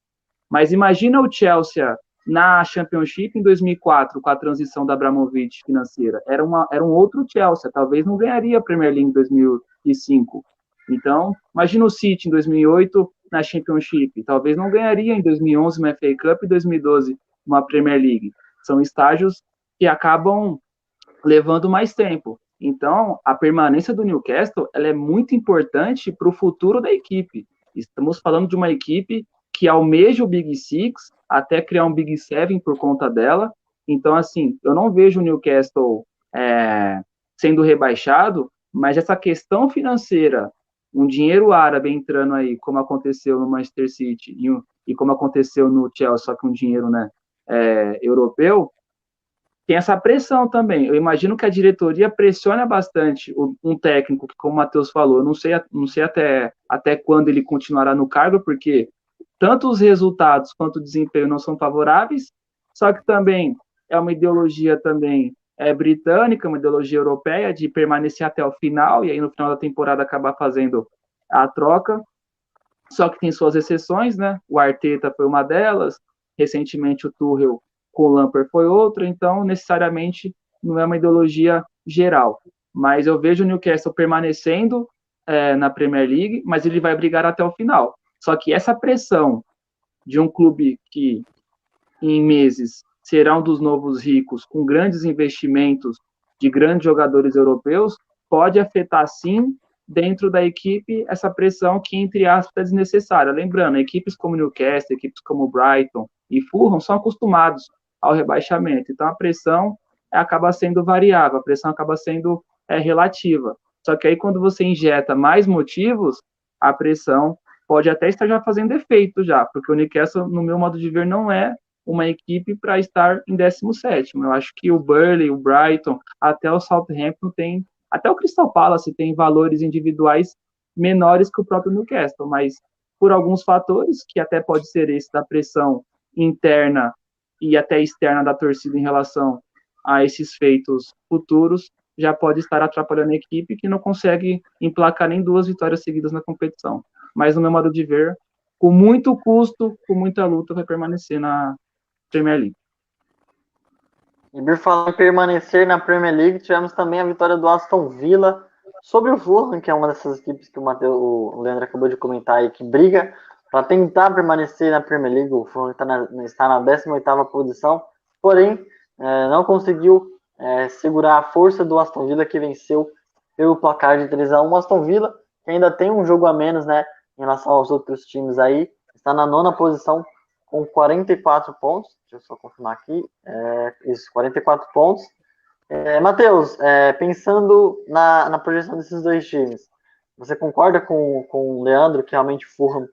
Mas imagina o Chelsea na Championship em 2004, com a transição da Abramovich financeira. Era um outro Chelsea, talvez não ganharia a Premier League em 2005. Então, imagina o City em 2008 na Championship, talvez não ganharia em 2011 uma FA Cup e 2012 uma Premier League. São estágios que acabam levando mais tempo. Então, a permanência do Newcastle ela é muito importante para o futuro da equipe. Estamos falando de uma equipe que almeja o Big Six, até criar um Big Seven por conta dela. Então, assim, eu não vejo o Newcastle sendo rebaixado, mas essa questão financeira, um dinheiro árabe entrando aí, como aconteceu no Manchester City e como aconteceu no Chelsea, só que um dinheiro europeu, tem essa pressão também. Eu imagino que a diretoria pressiona bastante um técnico que, como o Matheus falou, eu não sei até quando ele continuará no cargo, porque tanto os resultados quanto o desempenho não são favoráveis, só que também é uma ideologia também britânica, uma ideologia europeia de permanecer até o final, e aí no final da temporada acabar fazendo a troca, só que tem suas exceções, né? O Arteta foi uma delas, recentemente o Tuchel com o Lampard foi outra, então necessariamente não é uma ideologia geral. Mas eu vejo o Newcastle permanecendo na Premier League, mas ele vai brigar até o final. Só que essa pressão de um clube que, em meses, será um dos novos ricos, com grandes investimentos de grandes jogadores europeus, pode afetar, sim, dentro da equipe, essa pressão que, entre aspas, é desnecessária. Lembrando, equipes como Newcastle, equipes como Brighton e Fulham são acostumados ao rebaixamento. Então, a pressão acaba sendo variável, a pressão acaba sendo relativa. Só que aí, quando você injeta mais motivos, a pressão pode até estar já fazendo efeito já, porque o Newcastle, no meu modo de ver, não é uma equipe para estar em 17º. Eu acho que o Burnley, o Brighton, até o Southampton tem, até o Crystal Palace tem valores individuais menores que o próprio Newcastle, mas por alguns fatores, que até pode ser esse da pressão interna e até externa da torcida em relação a esses feitos futuros, já pode estar atrapalhando a equipe que não consegue emplacar nem 2 vitórias seguidas na competição. Mas, no meu modo de ver, com muito custo, com muita luta, vai permanecer na Premier League. E por falar em permanecer na Premier League, tivemos também a vitória do Aston Villa sobre o Fulham, que é uma dessas equipes que o Leandro acabou de comentar aí, que briga para tentar permanecer na Premier League. O Fulham está na 18ª posição, porém não conseguiu segurar a força do Aston Villa, que venceu pelo placar de 3-1. O Aston Villa, que ainda tem um jogo a menos, né, em relação aos outros times aí, está na 9ª posição com 44 pontos. Deixa eu só confirmar aqui. Isso, 44 pontos. Matheus, pensando na projeção desses dois times, você concorda com o Leandro que realmente o Fulham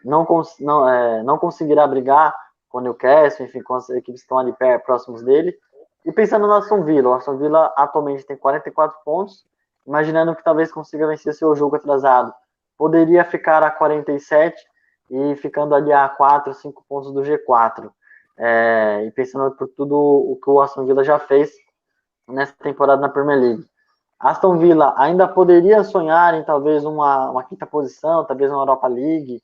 não conseguirá brigar com o Newcastle, enfim, com as equipes que estão ali próximos dele? E pensando no Aston Villa, o Aston Villa atualmente tem 44 pontos, imaginando que talvez consiga vencer seu jogo atrasado, poderia ficar a 47 e ficando ali a 4, 5 pontos do G4. E pensando por tudo o que o Aston Villa já fez nessa temporada na Premier League. Aston Villa ainda poderia sonhar em talvez uma quinta posição, talvez uma Europa League,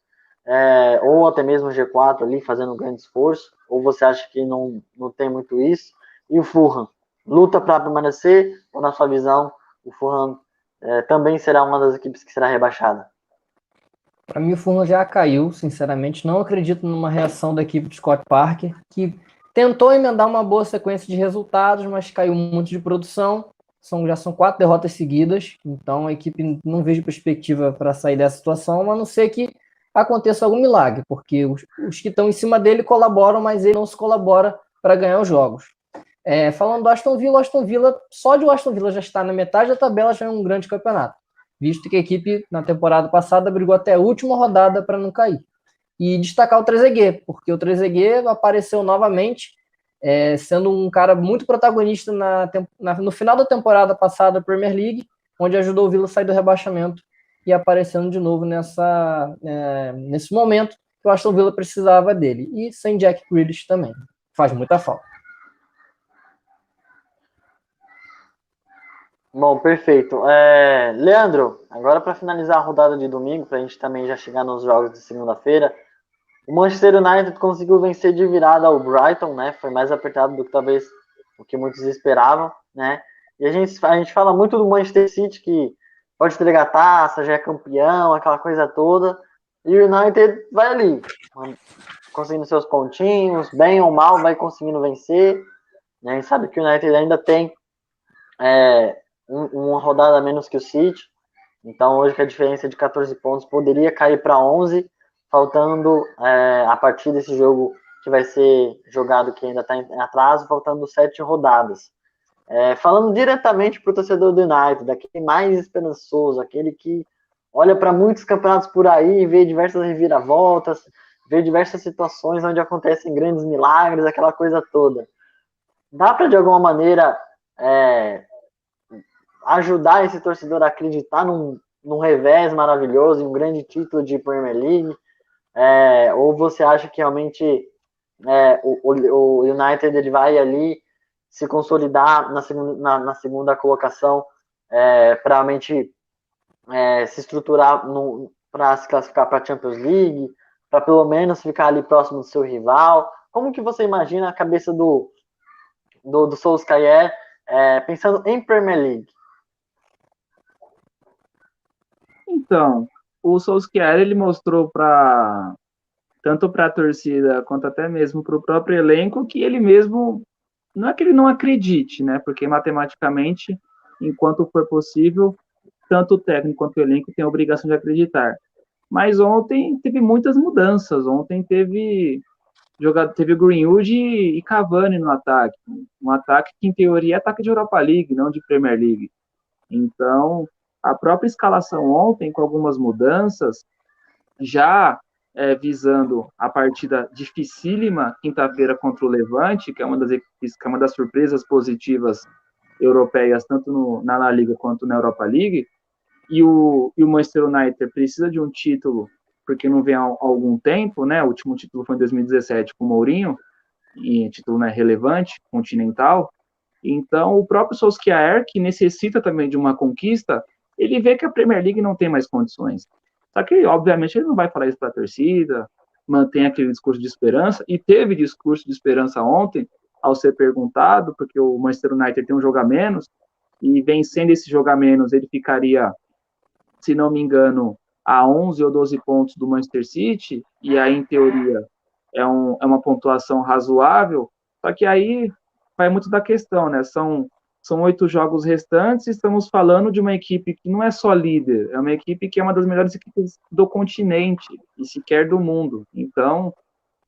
ou até mesmo G4 ali, fazendo um grande esforço, ou você acha que não tem muito isso? E o Fulham, luta para permanecer, ou na sua visão, o Fulham também será uma das equipes que será rebaixada? Para mim, o Fulham já caiu, sinceramente. Não acredito numa reação da equipe de Scott Parker, que tentou emendar uma boa sequência de resultados, mas caiu muito de produção. Já são 4 derrotas seguidas, então a equipe não vejo perspectiva para sair dessa situação, a não ser que aconteça algum milagre, porque os que estão em cima dele colaboram, mas ele não se colabora para ganhar os jogos. Falando do Aston Villa, só de o Aston Villa já está na metade da tabela, já é um grande campeonato, visto que a equipe, na temporada passada, brigou até a última rodada para não cair. E destacar o Trezeguet, porque o Trezeguet apareceu novamente, sendo um cara muito protagonista no final da temporada passada da Premier League, onde ajudou o Villa a sair do rebaixamento e aparecendo de novo nesse momento que o Aston Villa precisava dele. E sem Jack Grealish também. Faz muita falta. Bom, perfeito. Leandro, agora para finalizar a rodada de domingo, para a gente também já chegar nos jogos de segunda-feira, o Manchester United conseguiu vencer de virada ao Brighton, né? Foi mais apertado do que talvez o que muitos esperavam, né? E a gente fala muito do Manchester City, que pode entregar taça, já é campeão, aquela coisa toda. E o United vai ali, conseguindo seus pontinhos, bem ou mal, vai conseguindo vencer. Né? A gente sabe que o United ainda tem uma rodada a menos que o City. Então, hoje, que a diferença de 14 pontos poderia cair para 11, faltando, a partir desse jogo que vai ser jogado, que ainda está em atraso, faltando 7 rodadas. Falando diretamente para o torcedor do United, aquele mais esperançoso, aquele que olha para muitos campeonatos por aí e vê diversas reviravoltas, vê diversas situações onde acontecem grandes milagres, aquela coisa toda. Dá para, de alguma maneira, ajudar esse torcedor a acreditar num revés maravilhoso, em um grande título de Premier League? Ou você acha que realmente o United ele vai ali se consolidar na segunda colocação para realmente se estruturar para se classificar para a Champions League, para pelo menos ficar ali próximo do seu rival? Como que você imagina a cabeça do Solskjaer pensando em Premier League? Então, o Solskjaer, ele mostrou tanto para a torcida quanto até mesmo para o próprio elenco que ele mesmo, não é que ele não acredite, né? Porque matematicamente, enquanto for possível, tanto o técnico quanto o elenco têm a obrigação de acreditar. Mas ontem teve muitas mudanças. Ontem teve Greenwood e Cavani no ataque. Um ataque que, em teoria, é ataque de Europa League, não de Premier League. Então, a própria escalação ontem, com algumas mudanças, já visando a partida dificílima, quinta-feira contra o Levante, que é uma das equipes, que é uma das surpresas positivas europeias, tanto na La Liga quanto na Europa League, e o Manchester United precisa de um título, porque não vem há algum tempo, né? O último título foi em 2017 com o Mourinho, e título, né, relevante, continental. Então, o próprio Solskjaer, que necessita também de uma conquista, ele vê que a Premier League não tem mais condições. Só que, obviamente, ele não vai falar isso para a torcida, mantém aquele discurso de esperança, e teve discurso de esperança ontem, ao ser perguntado, porque o Manchester United tem um jogo a menos, e vencendo esse jogo a menos, ele ficaria, se não me engano, a 11 ou 12 pontos do Manchester City, e aí, em teoria, é uma pontuação razoável, só que aí vai muito da questão, né? São 8 jogos restantes, estamos falando de uma equipe que não é só líder, é uma equipe que é uma das melhores equipes do continente, e sequer do mundo. Então,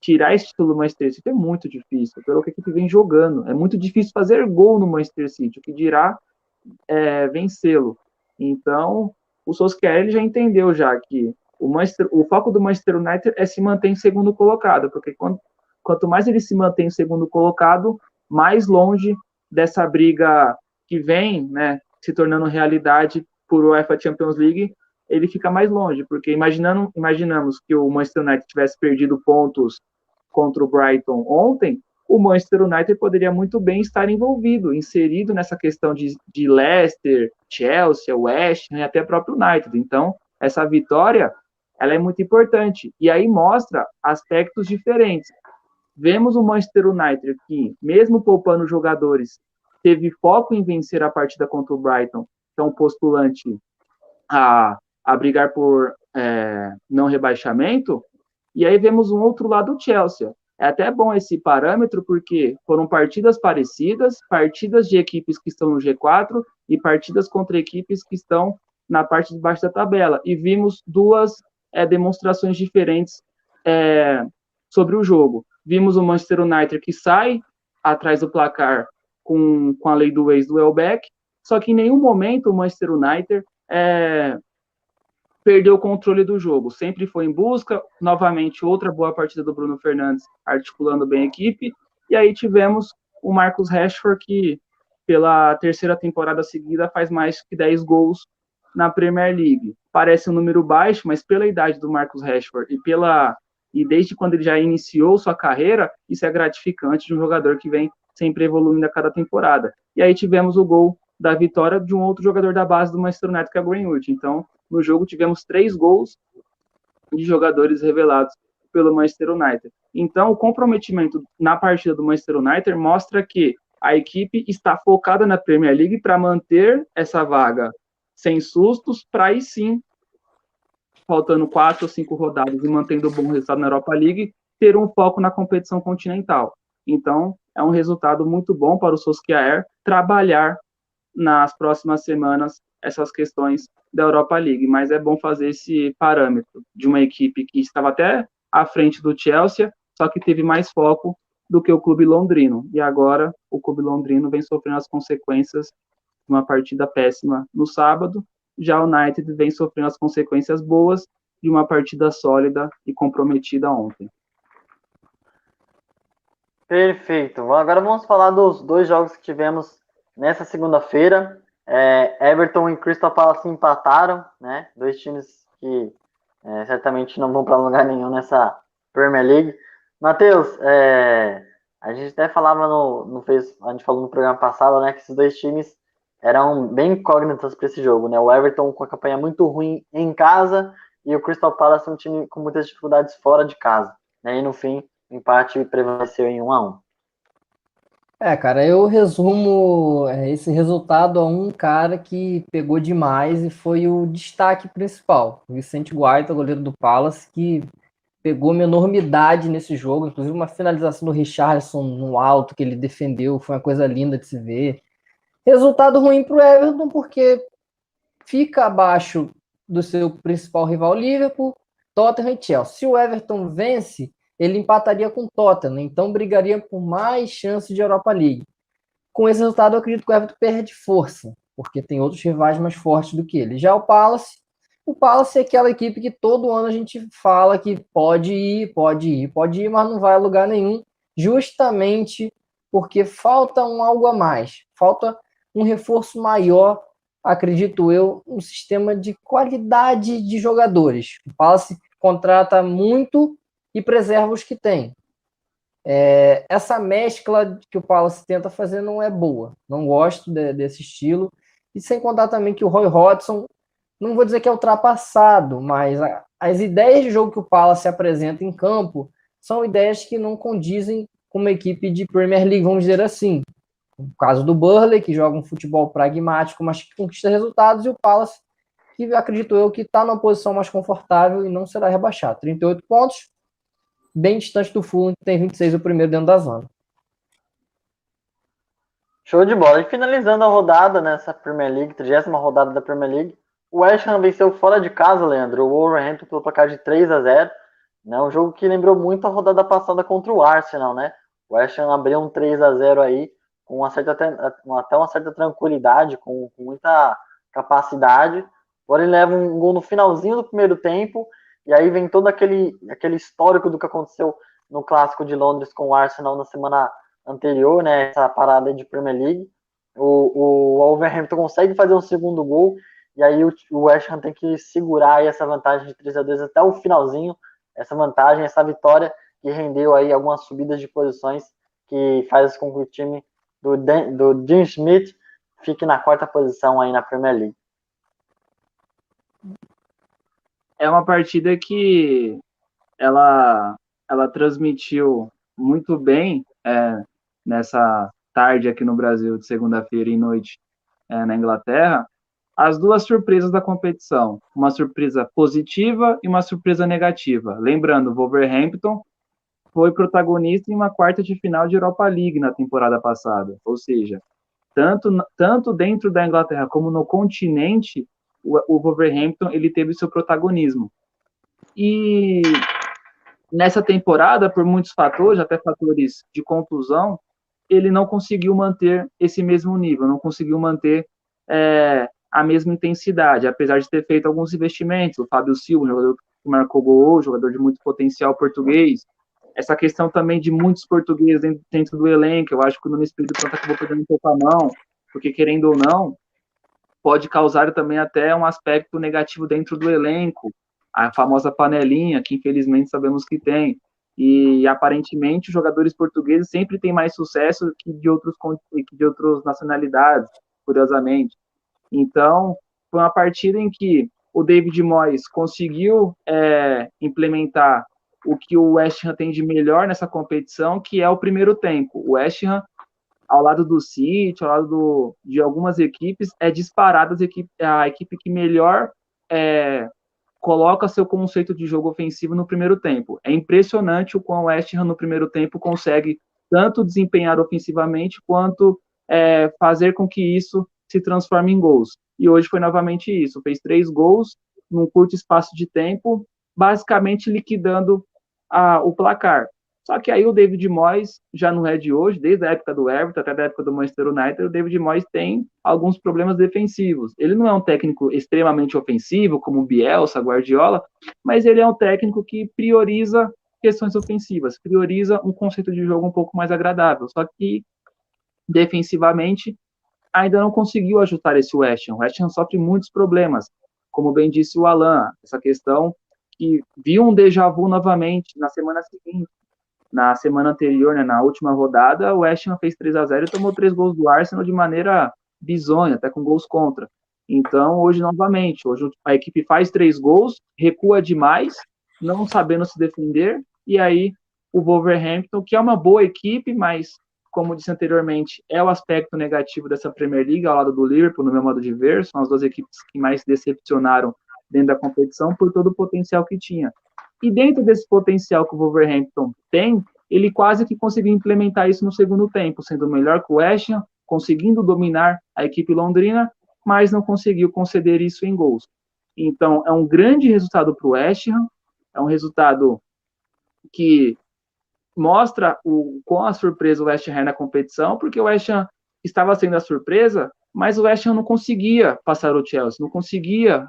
tirar esse título do Manchester City é muito difícil, pelo que a equipe vem jogando. É muito difícil fazer gol no Manchester City, o que dirá vencê-lo. Então, o Solskjaer ele já entendeu já que o foco do Manchester United é se manter em segundo colocado, porque quanto mais ele se mantém em segundo colocado, mais longe dessa briga que vem, né, se tornando realidade por UEFA Champions League, ele fica mais longe, porque imaginamos que o Manchester United tivesse perdido pontos contra o Brighton ontem, o Manchester United poderia muito bem estar envolvido, inserido nessa questão de Leicester, Chelsea, West Ham e até próprio United. Então, essa vitória, ela é muito importante. E aí mostra aspectos diferentes. Vemos o Manchester United que, mesmo poupando jogadores, teve foco em vencer a partida contra o Brighton, que é um postulante a brigar por não rebaixamento. E aí vemos um outro lado do Chelsea. É até bom esse parâmetro, porque foram partidas parecidas, partidas de equipes que estão no G4 e partidas contra equipes que estão na parte de baixo da tabela. E vimos duas demonstrações diferentes sobre o jogo. Vimos o Manchester United que sai atrás do placar com a lei do ex do Welbeck, só que em nenhum momento o Manchester United perdeu o controle do jogo, sempre foi em busca, novamente outra boa partida do Bruno Fernandes, articulando bem a equipe, e aí tivemos o Marcus Rashford, que pela terceira temporada seguida faz mais que 10 gols na Premier League. Parece um número baixo, mas pela idade do Marcus Rashford e desde quando ele já iniciou sua carreira, isso é gratificante de um jogador que vem sempre evoluindo a cada temporada. E aí tivemos o gol da vitória de um outro jogador da base do Manchester United, que é o Greenwood. Então, no jogo tivemos 3 gols de jogadores revelados pelo Manchester United. Então, o comprometimento na partida do Manchester United mostra que a equipe está focada na Premier League para manter essa vaga sem sustos, para aí sim, faltando 4 ou 5 rodadas e mantendo bom resultado na Europa League, ter um foco na competição continental. Então, é um resultado muito bom para o Solskjaer trabalhar nas próximas semanas essas questões da Europa League, mas é bom fazer esse parâmetro de uma equipe que estava até à frente do Chelsea, só que teve mais foco do que o clube londrino, e agora o clube londrino vem sofrendo as consequências de uma partida péssima no sábado, já o United vem sofrendo as consequências boas de uma partida sólida e comprometida ontem. Perfeito. Agora vamos falar dos 2 jogos que tivemos nessa segunda-feira. Everton e Crystal Palace empataram, né? 2 times que certamente não vão para lugar nenhum nessa Premier League. Matheus, a gente até falava a gente falou no programa passado, né, que esses 2 times eram bem incógnitas para esse jogo, né? O Everton com a campanha muito ruim em casa e o Crystal Palace um time com muitas dificuldades fora de casa, né? E no fim, o empate prevaleceu em 1-1. Cara, eu resumo esse resultado a um cara que pegou demais e foi o destaque principal. O Vicente Guaita, goleiro do Palace, que pegou uma enormidade nesse jogo, inclusive uma finalização do Richarlison no alto que ele defendeu, foi uma coisa linda de se ver. Resultado ruim para o Everton, porque fica abaixo do seu principal rival Liverpool, Tottenham e Chelsea. Se o Everton vence, ele empataria com o Tottenham, então brigaria por mais chances de Europa League. Com esse resultado, eu acredito que o Everton perde força, porque tem outros rivais mais fortes do que ele. Já o Palace O Palace é aquela equipe que todo ano a gente fala que pode ir, mas não vai a lugar nenhum, justamente porque falta algo a mais, falta um reforço maior, acredito eu, um sistema de qualidade de jogadores. O Palace contrata muito e preserva os que tem. Essa mescla que o Palace tenta fazer não é boa, não gosto desse estilo, e sem contar também que o Roy Hodgson, não vou dizer que é ultrapassado, mas as ideias de jogo que o Palace apresenta em campo são ideias que não condizem com uma equipe de Premier League, vamos dizer assim. No caso do Burnley, que joga um futebol pragmático, mas que conquista resultados, e o Palace, que acredito eu que está numa posição mais confortável e não será rebaixado. 38 pontos, bem distante do Fulham, que tem 26, o primeiro dentro da zona. Show de bola. E finalizando a rodada nessa Premier League, 30ª rodada da Premier League, o West Ham venceu fora de casa, Leandro, o Wolverhampton pelo placar de 3-0, né? Um jogo que lembrou muito a rodada passada contra o Arsenal, né? O West Ham abriu um 3-0 aí, com até uma certa tranquilidade, com muita capacidade, porém leva um gol no finalzinho do primeiro tempo, e aí vem todo aquele histórico do que aconteceu no Clássico de Londres com o Arsenal na semana anterior, né, essa parada de Premier League. O Wolverhampton consegue fazer um segundo gol, e aí o West Ham tem que segurar aí essa vantagem de 3-2 até o finalzinho, essa vantagem, essa vitória que rendeu aí algumas subidas de posições, que faz com que o time do Dean Smith fique na 4ª posição aí na Premier League. É uma partida que ela transmitiu muito bem nessa tarde aqui no Brasil, de segunda-feira e noite na Inglaterra, as duas surpresas da competição. Uma surpresa positiva e uma surpresa negativa. Lembrando, o Wolverhampton foi protagonista em uma quarta de final de Europa League na temporada passada. Ou seja, tanto dentro da Inglaterra como no continente, o Wolverhampton ele teve seu protagonismo. E nessa temporada, por muitos fatores, até fatores de contusão, ele não conseguiu manter esse mesmo nível, não conseguiu manter a mesma intensidade, apesar de ter feito alguns investimentos. O Fábio Silva, jogador que marcou gol, jogador de muito potencial português. Essa questão também de muitos portugueses dentro do elenco, eu acho que o Nuno Espírito Santo acabou perdendo um pouco a mão, porque querendo ou não, pode causar também até um aspecto negativo dentro do elenco, a famosa panelinha, que infelizmente sabemos que tem. E aparentemente os jogadores portugueses sempre têm mais sucesso que de outras nacionalidades, curiosamente. Então, foi uma partida em que o David Moyes conseguiu implementar o que o West Ham tem de melhor nessa competição, que é o primeiro tempo. O West Ham, ao lado do City, ao lado de algumas equipes, é disparada a equipe que melhor coloca seu conceito de jogo ofensivo no primeiro tempo. É impressionante o quão o West Ham no primeiro tempo consegue tanto desempenhar ofensivamente quanto fazer com que isso se transforme em gols. E hoje foi novamente isso. Fez 3 gols num curto espaço de tempo, basicamente liquidando o placar. Só que aí o David Moyes, já não é de hoje, desde a época do Everton até a época do Manchester United, o David Moyes tem alguns problemas defensivos. Ele não é um técnico extremamente ofensivo, como o Bielsa, Guardiola, mas ele é um técnico que prioriza questões ofensivas, prioriza um conceito de jogo um pouco mais agradável. Só que, defensivamente, ainda não conseguiu ajustar esse West Ham. O West Ham sofre muitos problemas, como bem disse o Alan, essa questão que viu um déjà vu novamente na semana seguinte. Na semana anterior, né, na última rodada, o West Ham fez 3-0 e tomou 3 gols do Arsenal de maneira bizonha, até com gols contra. Então, hoje, novamente, hoje a equipe faz 3 gols, recua demais, não sabendo se defender, e aí o Wolverhampton, que é uma boa equipe, mas, como disse anteriormente, é o aspecto negativo dessa Premier League, ao lado do Liverpool, no meu modo de ver, são as duas equipes que mais decepcionaram dentro da competição por todo o potencial que tinha. E dentro desse potencial que o Wolverhampton tem, ele quase que conseguiu implementar isso no segundo tempo, sendo melhor que o West Ham, conseguindo dominar a equipe londrina, mas não conseguiu conceder isso em gols. Então, é um grande resultado para o West Ham, é um resultado que mostra quão a surpresa o West Ham é na competição, porque o West Ham estava sendo a surpresa, mas o West Ham não conseguia passar o Chelsea, não conseguia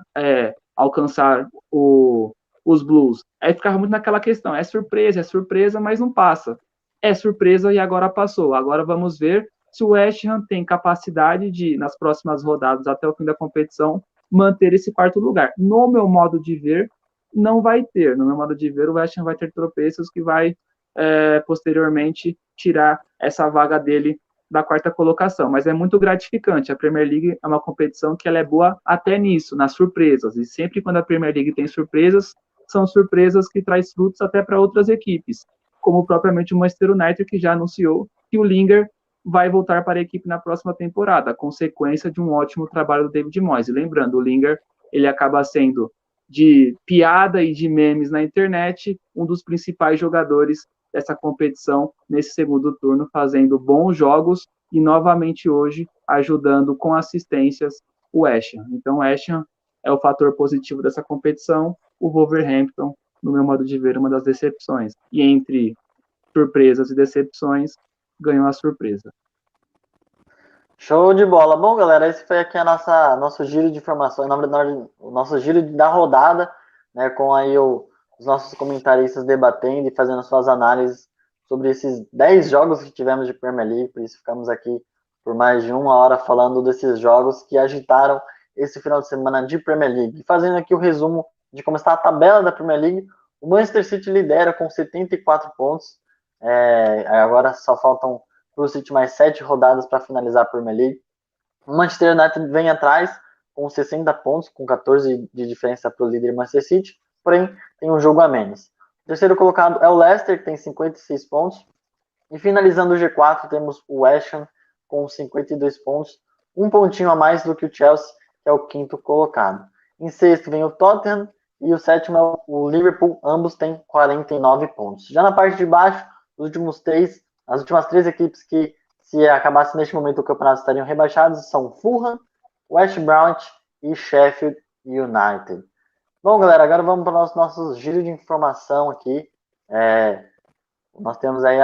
alcançar os Blues. Aí ficava muito naquela questão, é surpresa, mas não passa. É surpresa e agora passou. Agora vamos ver se o West Ham tem capacidade de, nas próximas rodadas, até o fim da competição, manter esse quarto lugar. No meu modo de ver, não vai ter. No meu modo de ver, o West Ham vai ter tropeços que vai, posteriormente, tirar essa vaga dele da quarta colocação. Mas é muito gratificante. A Premier League é uma competição que ela é boa até nisso, nas surpresas. E sempre quando a Premier League tem surpresas, são surpresas que traz frutos até para outras equipes, como propriamente o Manchester United, que já anunciou que o Lingard vai voltar para a equipe na próxima temporada, a consequência de um ótimo trabalho do David Moyes. E lembrando, o Lingard, ele acaba sendo, de piada e de memes na internet, um dos principais jogadores dessa competição nesse segundo turno, fazendo bons jogos e novamente hoje ajudando com assistências o West Ham. Então o West Ham é o fator positivo dessa competição, o Wolverhampton, no meu modo de ver, uma das decepções. E entre surpresas e decepções, ganhou a surpresa. Show de bola. Bom, galera, esse foi aqui nosso giro de informações, o nosso giro da rodada, né, com aí os nossos comentaristas debatendo e fazendo suas análises sobre esses 10 jogos que tivemos de Premier League. Por isso ficamos aqui por mais de 1 hora falando desses jogos que agitaram esse final de semana de Premier League. E fazendo aqui o resumo de como está a tabela da Premier League, o Manchester City lidera com 74 pontos. Agora só faltam para o City mais 7 rodadas para finalizar a Premier League. O Manchester United vem atrás com 60 pontos, com 14 de diferença para o líder Manchester City, porém tem um jogo a menos. O terceiro colocado é o Leicester, que tem 56 pontos. E finalizando o G4, temos o West Ham com 52 pontos, um pontinho a mais do que o Chelsea, que é o quinto colocado. Em sexto vem o Tottenham e o sétimo é o Liverpool, ambos têm 49 pontos. Já na parte de baixo, as últimas três equipes que, se acabasse neste momento o campeonato, estariam rebaixadas são Fulham, West Bromwich e Sheffield United. Bom, galera, agora vamos para o nosso giro de informação aqui. Nós temos aí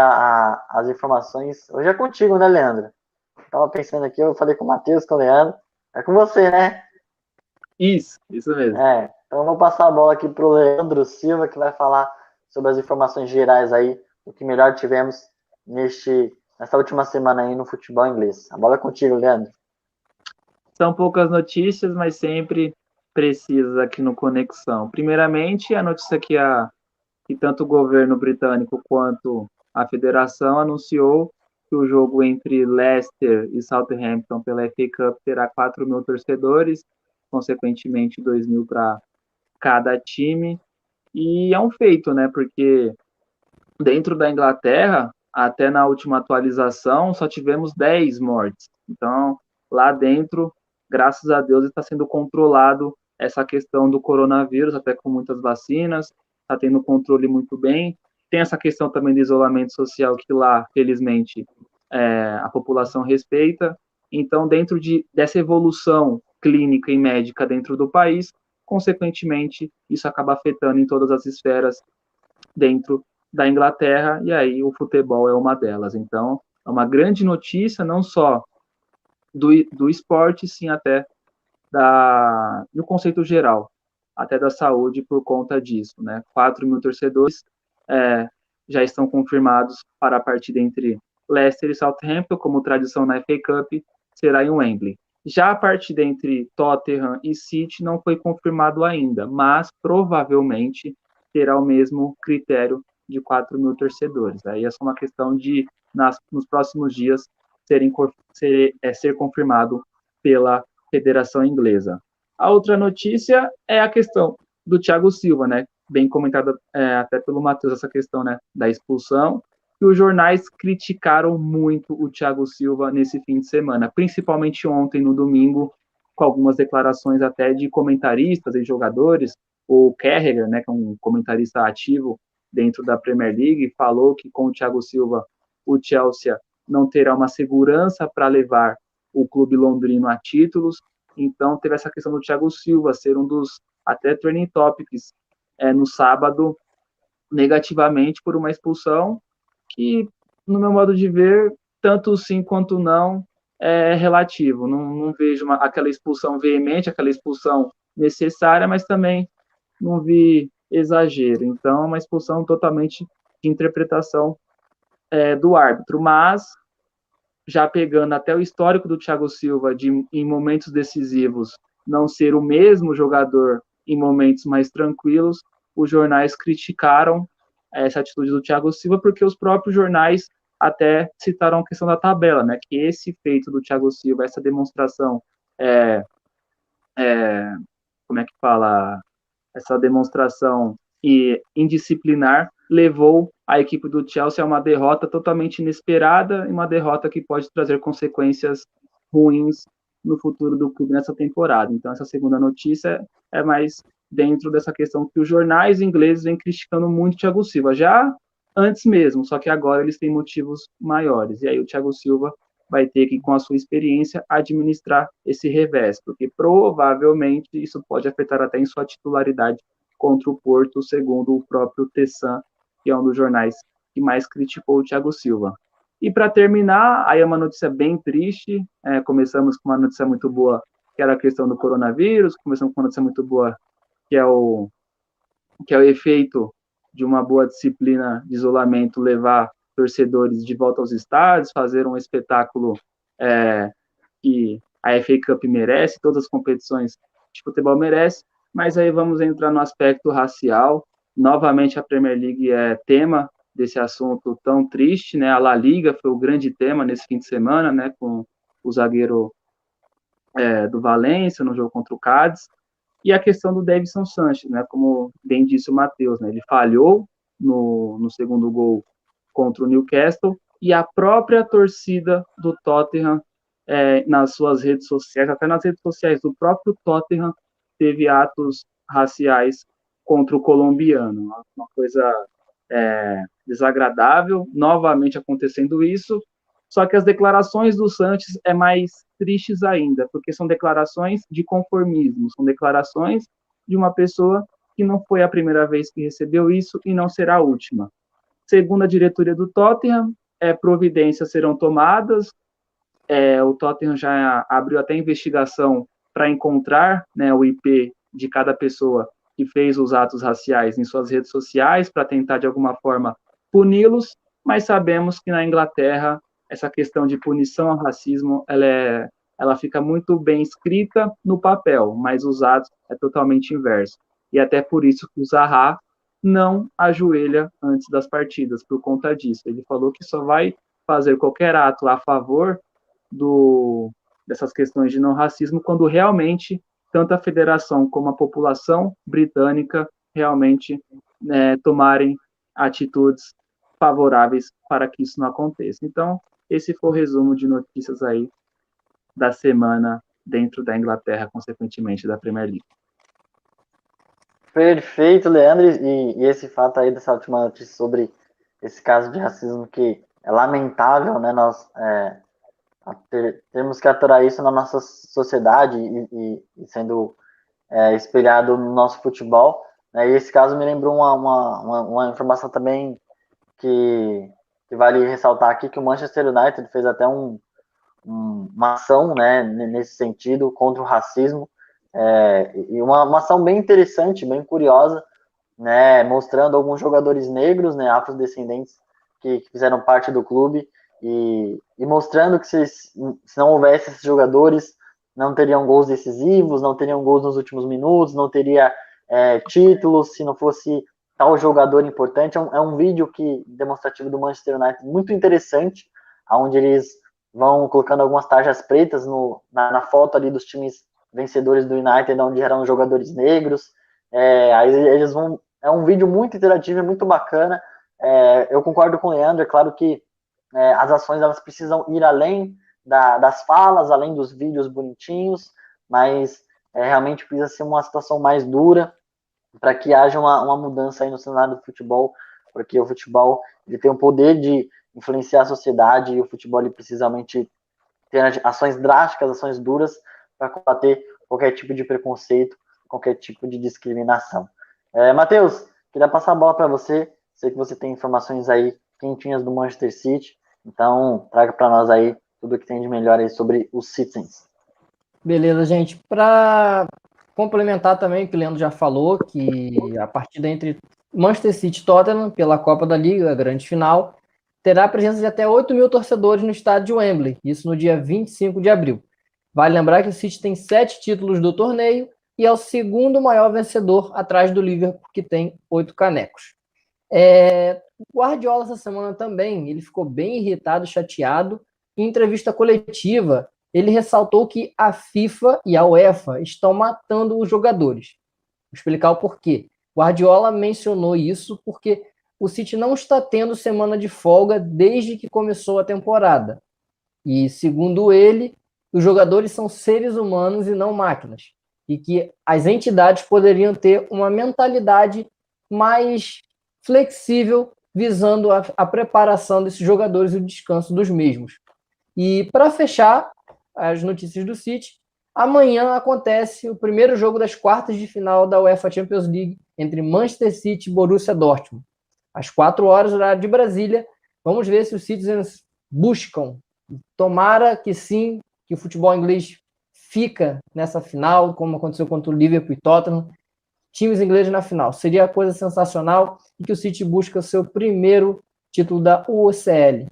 as informações. Hoje é contigo, né, Leandro? Estava pensando aqui, eu falei com o Matheus, com o Leandro. É com você, né? Isso mesmo. Então eu vou passar a bola aqui para o Leandro Silva, que vai falar sobre as informações gerais aí, o que melhor tivemos nessa última semana aí no futebol inglês. A bola é contigo, Leandro. São poucas notícias, mas sempre precisas aqui no Conexão. Primeiramente, a notícia que tanto o governo britânico quanto a federação anunciou que o jogo entre Leicester e Southampton pela FA Cup terá 4 mil torcedores, consequentemente 2 mil para cada time. E é um feito, né? Porque dentro da Inglaterra, até na última atualização, só tivemos 10 mortes. Então, lá dentro, graças a Deus, está sendo controlado essa questão do coronavírus, até com muitas vacinas, está tendo controle muito bem. Tem essa questão também do isolamento social, que lá, felizmente, a população respeita. Então, dentro dessa evolução clínica e médica dentro do país, consequentemente, isso acaba afetando em todas as esferas dentro da Inglaterra, e aí o futebol é uma delas. Então, é uma grande notícia, não só do esporte, sim até do conceito geral, até da saúde por conta disso, né? 4 mil torcedores já estão confirmados para a partida entre Leicester e Southampton, como tradição na FA Cup, será em Wembley. Já a partida entre Tottenham e City não foi confirmado ainda, mas provavelmente terá o mesmo critério de 4 mil torcedores. Aí é só uma questão de, nos próximos dias, ser confirmado pela Federação Inglesa. A outra notícia é a questão do Thiago Silva, né? Bem comentada até pelo Matheus, essa questão, né, da expulsão, e os jornais criticaram muito o Thiago Silva nesse fim de semana, principalmente ontem, no domingo, com algumas declarações até de comentaristas e jogadores. O Carragher, né, que é um comentarista ativo dentro da Premier League, falou que com o Thiago Silva o Chelsea não terá uma segurança para levar o clube londrino a títulos. Então teve essa questão do Thiago Silva ser um dos até trending topics no sábado, negativamente por uma expulsão que, no meu modo de ver, tanto sim quanto não é relativo. Não vejo aquela expulsão veemente, aquela expulsão necessária, mas também não vi exagero. Então, é uma expulsão totalmente de interpretação do árbitro. Mas, já pegando até o histórico do Thiago Silva, em momentos decisivos, não ser o mesmo jogador em momentos mais tranquilos, os jornais criticaram essa atitude do Thiago Silva, porque os próprios jornais até citaram a questão da tabela, né? Que esse feito do Thiago Silva, essa demonstração, como é que fala? Essa demonstração indisciplinar levou a equipe do Chelsea a uma derrota totalmente inesperada e uma derrota que pode trazer consequências ruins no futuro do clube nessa temporada. Então, essa segunda notícia é mais dentro dessa questão que os jornais ingleses vêm criticando muito o Thiago Silva, já antes mesmo, só que agora eles têm motivos maiores. E aí o Thiago Silva vai ter que, com a sua experiência, administrar esse revés, porque provavelmente isso pode afetar até em sua titularidade contra o Porto, segundo o próprio Tessan, que é um dos jornais que mais criticou o Thiago Silva. E para terminar, aí é uma notícia bem triste, começamos com uma notícia muito boa, que era a questão do coronavírus, começamos com uma notícia muito boa, que é o efeito de uma boa disciplina de isolamento levar torcedores de volta aos estádios, fazer um espetáculo que a FA Cup merece, todas as competições de futebol merecem, mas aí vamos entrar no aspecto racial. Novamente a Premier League é tema desse assunto tão triste, né? A La Liga foi o grande tema nesse fim de semana, né? Com o zagueiro do Valência no jogo contra o Cádiz, e a questão do Davinson Sanchez, né? Como bem disse o Matheus, né? Ele falhou no segundo gol contra o Newcastle, e a própria torcida do Tottenham, nas suas redes sociais, até nas redes sociais do próprio Tottenham, teve atos raciais contra o colombiano. Uma coisa desagradável, novamente acontecendo isso, só que as declarações do Sanches é mais tristes ainda, porque são declarações de conformismo, são declarações de uma pessoa que não foi a primeira vez que recebeu isso e não será a última. Segundo a diretoria do Tottenham, providências serão tomadas, o Tottenham já abriu até investigação para encontrar, né, o IP de cada pessoa que fez os atos raciais em suas redes sociais, para tentar, de alguma forma, puni-los, mas sabemos que na Inglaterra essa questão de punição ao racismo, ela fica muito bem escrita no papel, mas os atos é totalmente inverso. E até por isso que o Zaha não ajoelha antes das partidas, por conta disso. Ele falou que só vai fazer qualquer ato a favor dessas questões de não racismo quando realmente tanto a federação como a população britânica realmente tomarem atitudes favoráveis para que isso não aconteça. Então, esse foi o resumo de notícias aí da semana dentro da Inglaterra, consequentemente, da Premier League. Perfeito, Leandro, e esse fato aí dessa última notícia sobre esse caso de racismo que é lamentável, né, nós temos que aturar isso na nossa sociedade e sendo espelhado no nosso futebol, né, e esse caso me lembrou uma informação também que vale ressaltar aqui, que o Manchester United fez até uma ação, né, nesse sentido, contra o racismo, e uma ação bem interessante, bem curiosa, né, mostrando alguns jogadores negros, né, afrodescendentes, que fizeram parte do clube, e mostrando que se não houvesse esses jogadores, não teriam gols decisivos, não teriam gols nos últimos minutos, não teria títulos, se não fosse tal jogador importante. É um vídeo demonstrativo do Manchester United muito interessante, onde eles vão colocando algumas tarjas pretas na foto ali dos times vencedores do United, onde eram jogadores negros. Aí eles vão. É um vídeo muito interativo, é muito bacana. Eu concordo com o Leandro, é claro que as ações elas precisam ir além das falas, além dos vídeos bonitinhos, mas realmente precisa ser uma situação mais dura para que haja uma mudança aí no cenário do futebol, porque o futebol ele tem o poder de influenciar a sociedade, e o futebol ele precisa realmente ter ações drásticas, ações duras, para combater qualquer tipo de preconceito, qualquer tipo de discriminação. Matheus, queria passar a bola para você. Sei que você tem informações aí quentinhas do Manchester City, então traga para nós aí tudo que tem de melhor aí sobre os Citizens. Beleza, gente. Para Complementar também o que o Leandro já falou, que a partida entre Manchester City e Tottenham, pela Copa da Liga, a grande final, terá a presença de até 8 mil torcedores no estádio de Wembley, isso no dia 25 de abril. Vale lembrar que o City tem 7 títulos do torneio e é o segundo maior vencedor, atrás do Liverpool, que tem 8 canecos. O Guardiola, essa semana também, ele ficou bem irritado, chateado. Em entrevista coletiva, ele ressaltou que a FIFA e a UEFA estão matando os jogadores. Vou explicar o porquê. Guardiola mencionou isso porque o City não está tendo semana de folga desde que começou a temporada. E, segundo ele, os jogadores são seres humanos e não máquinas. E que as entidades poderiam ter uma mentalidade mais flexível, visando a preparação desses jogadores e o descanso dos mesmos. E, para fechar as notícias do City, amanhã acontece o primeiro jogo das quartas de final da UEFA Champions League entre Manchester City e Borussia Dortmund. Às 4 horas, horário de Brasília. Vamos ver se os Citizens buscam. Tomara que sim, que o futebol inglês fica nessa final, como aconteceu contra o Liverpool e Tottenham. Times ingleses na final. Seria coisa sensacional e que o City busca o seu primeiro título da UCL.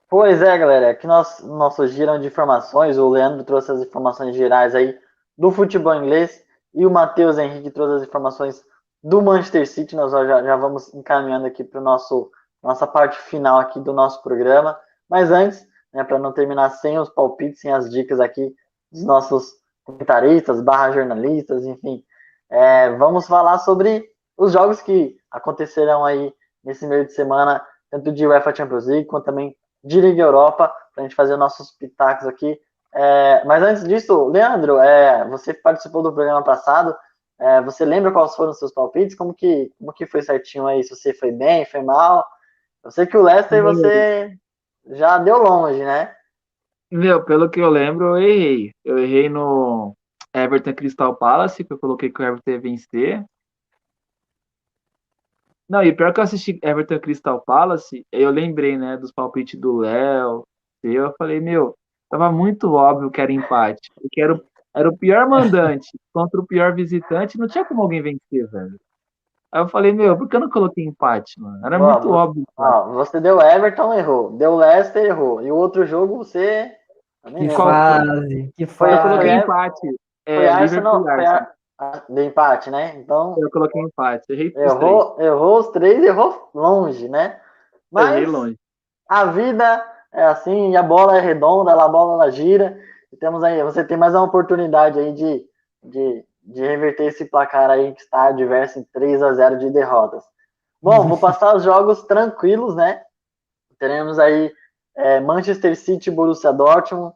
Pois é, galera, aqui nosso giro de informações, o Leandro trouxe as informações gerais aí do futebol inglês e o Matheus Henrique trouxe as informações do Manchester City. Nós já vamos encaminhando aqui para nossa parte final aqui do nosso programa, mas antes, né, para não terminar sem os palpites, sem as dicas aqui dos nossos comentaristas, jornalistas, enfim, vamos falar sobre os jogos que acontecerão aí nesse meio de semana, tanto de UEFA Champions League, quanto também de Liga Europa, para a gente fazer nossos pitacos aqui. Mas antes disso, Leandro, você participou do programa passado, você lembra quais foram os seus palpites? Como que foi certinho aí? Se você foi bem, foi mal? Eu sei que o Leicester você já deu longe, né? Meu, pelo que eu lembro, eu errei. Eu errei no Everton Crystal Palace, que eu coloquei que o Everton ia vencer. Não, e pior que eu assisti Everton Crystal Palace, eu lembrei, né, dos palpites do Léo. Eu falei, meu, tava muito óbvio que era empate. Porque era o pior mandante contra o pior visitante, não tinha como alguém vencer, velho. Aí eu falei, meu, por que eu não coloquei empate, mano? Era muito óbvio. Você deu Everton, errou. Deu Leicester, errou. E o outro jogo você... Que fase, que fase. Eu coloquei empate. Foi Arsenal, Liverpool e Arsenal. Deu empate, né? Então... Eu coloquei empate. Errei errou os três, errou longe, né? Mas errei longe. A vida é assim, e a bola é redonda, a bola ela gira. E temos aí, você tem mais uma oportunidade aí de reverter esse placar aí que está adverso em 3-0 de derrotas. Bom, vou passar os jogos tranquilos, né? Teremos aí Manchester City e Borussia Dortmund.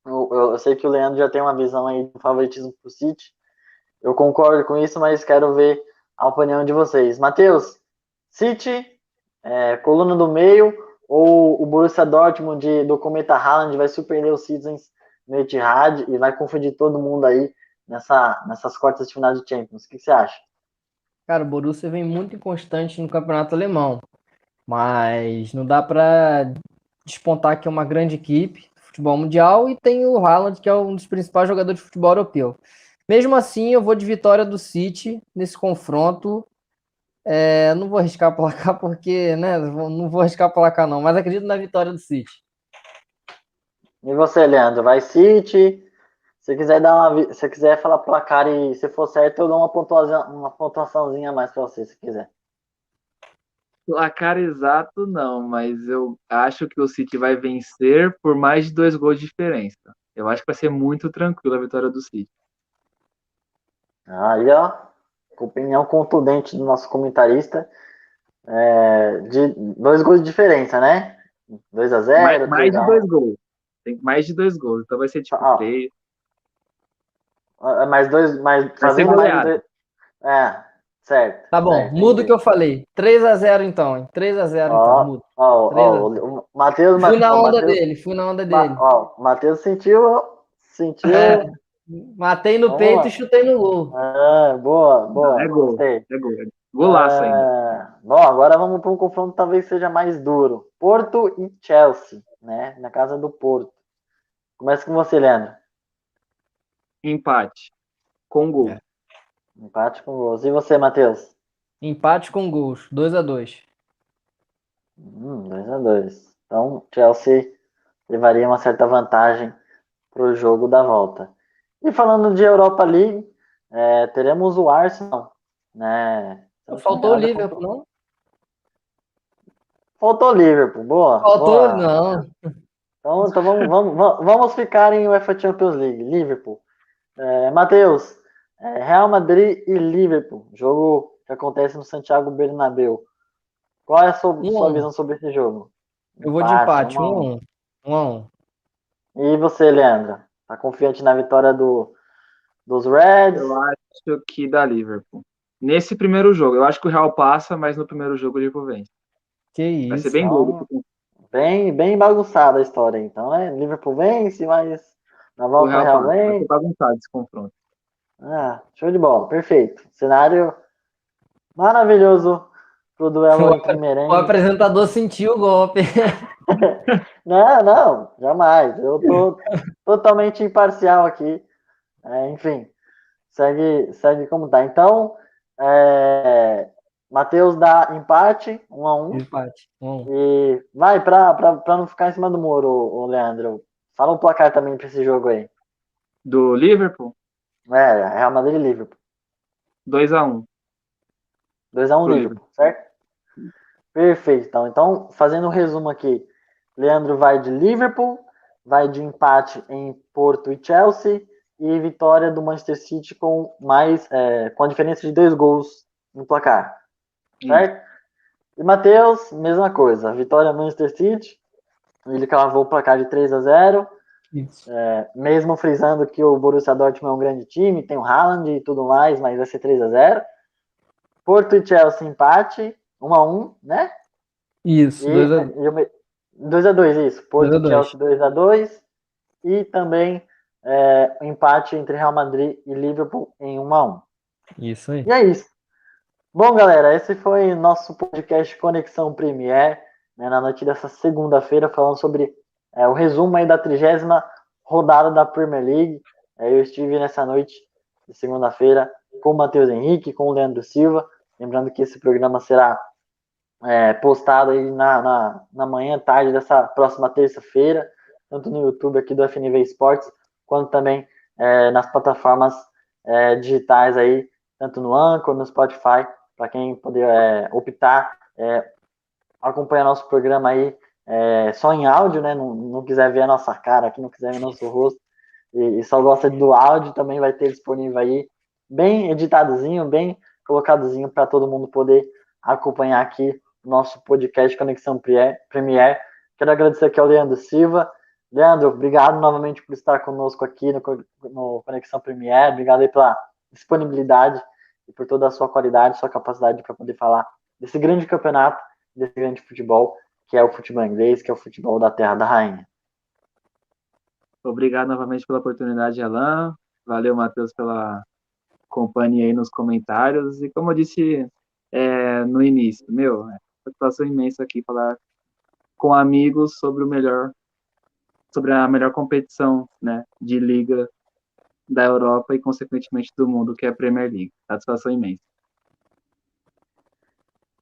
Eu sei que o Leandro já tem uma visão aí de favoritismo para o City. Eu concordo com isso, mas quero ver a opinião de vocês. Matheus, City, coluna do meio, ou o Borussia Dortmund do Cometa Haaland vai surpreender os Citizens no Etihad e vai confundir todo mundo aí nessas quartas de final de Champions? O que você acha? Cara, o Borussia vem muito inconstante no campeonato alemão, mas não dá para despontar que é uma grande equipe de futebol mundial e tem o Haaland, que é um dos principais jogadores de futebol europeu. Mesmo assim, eu vou de vitória do City nesse confronto. Não vou arriscar placar porque, né? Não vou arriscar placar não, mas acredito na vitória do City. E você, Leandro, vai City? Se quiser falar placar e se for certo, eu dou uma pontuaçãozinha a mais para você, se quiser. Placar exato não, mas eu acho que o City vai vencer por mais de 2 gols de diferença. Eu acho que vai ser muito tranquilo a vitória do City. Aí, ó, opinião contundente do nosso comentarista. De 2 gols de diferença, né? 2-0, mais de 2 gols. Tem mais de 2 gols, então vai ser tipo 3. Mais dois, mais fazendo mais de 2. Certo. Tá bom, certo, muda o que eu falei. 3-0 então, hein? 3-0 então, muda. O Matheus... Fui na onda dele. O Matheus sentiu... Matei no peito e chutei no gol. Boa. É gol. É gol. Golaço ainda. Bom, agora vamos para um confronto que talvez seja mais duro. Porto e Chelsea, né? Na casa do Porto. Começa com você, Leandro. Empate. Com gol. Empate com gols. E você, Matheus? Empate com gols, 2-2. 2-2. Então, Chelsea levaria uma certa vantagem para o jogo da volta. E falando de Europa League, teremos o Arsenal, né? Faltou o Liverpool, não? Faltou o Liverpool, boa. Faltou, boa. não. Então vamos ficar em UEFA Champions League. Liverpool. Matheus, Real Madrid e Liverpool. Jogo que acontece no Santiago Bernabéu. Qual é a sua visão sobre esse jogo? Eu vou de empate, 1-1. 1-1. E você, Leandro? Tá confiante na vitória dos Reds? Eu acho que dá Liverpool. Nesse primeiro jogo. Eu acho que o Real passa, mas no primeiro jogo o Liverpool vence. Que isso. Vai ser bem duro. Bem bagunçada a história, então, né? Liverpool vence, mas na volta o Real vence. Vai ser bagunçado esse confronto. Show de bola, perfeito. Cenário maravilhoso pro duelo entre merengue. O apresentador sentiu o golpe. Não, jamais. Eu tô totalmente imparcial aqui. Enfim, segue como tá. Então, Matheus dá empate, 1-1. Empate, 1-1. E vai, pra não ficar em cima do muro, o Leandro. Fala um placar também pra esse jogo aí. Do Liverpool? Real Madrid e Liverpool. 2-1. 2-1 Liverpool, certo? Perfeito. Então, fazendo um resumo aqui. Leandro vai de Liverpool, vai de empate em Porto e Chelsea e vitória do Manchester City com a diferença de 2 gols no placar. Certo? E Matheus, mesma coisa. Vitória do Manchester City. Ele cravou o placar de 3-0. Mesmo frisando que o Borussia Dortmund é um grande time, tem o Haaland e tudo mais, mas vai ser 3-0. Porto e Chelsea empate, 1-1, né? Isso, 2-2, isso. Porto e 2-2. Chelsea 2-2. E também empate entre Real Madrid e Liverpool em 1-1. Isso aí. E é isso. Bom, galera, esse foi nosso podcast Conexão Premier, né, na noite dessa segunda-feira, falando sobre o resumo aí da 30ª rodada da Premier League. Eu estive nessa noite de segunda-feira com o Matheus Henrique, com o Leandro Silva. Lembrando que esse programa será postado aí na manhã, tarde dessa próxima terça-feira, tanto no YouTube aqui do FNV Esportes, quanto também nas plataformas digitais aí, tanto no Anchor, no Spotify, para quem poder optar, acompanhar nosso programa aí só em áudio, né? Não quiser ver a nossa cara aqui, não quiser ver nosso rosto, e só gosta do áudio, também vai ter disponível aí, bem editadozinho, bem colocadozinho para todo mundo poder acompanhar aqui o nosso podcast Conexão Premier. Quero agradecer aqui ao Leandro Silva. Leandro, obrigado novamente por estar conosco aqui no Conexão Premier. Obrigado aí pela disponibilidade e por toda a sua qualidade, sua capacidade para poder falar desse grande campeonato, desse grande futebol, que é o futebol inglês, que é o futebol da Terra da Rainha. Obrigado novamente pela oportunidade, Alan. Valeu, Matheus, pela companhia aí nos comentários. E como eu disse no início, satisfação imensa aqui falar com amigos sobre a melhor competição, né, de liga da Europa e, consequentemente, do mundo, que é a Premier League. Satisfação imensa.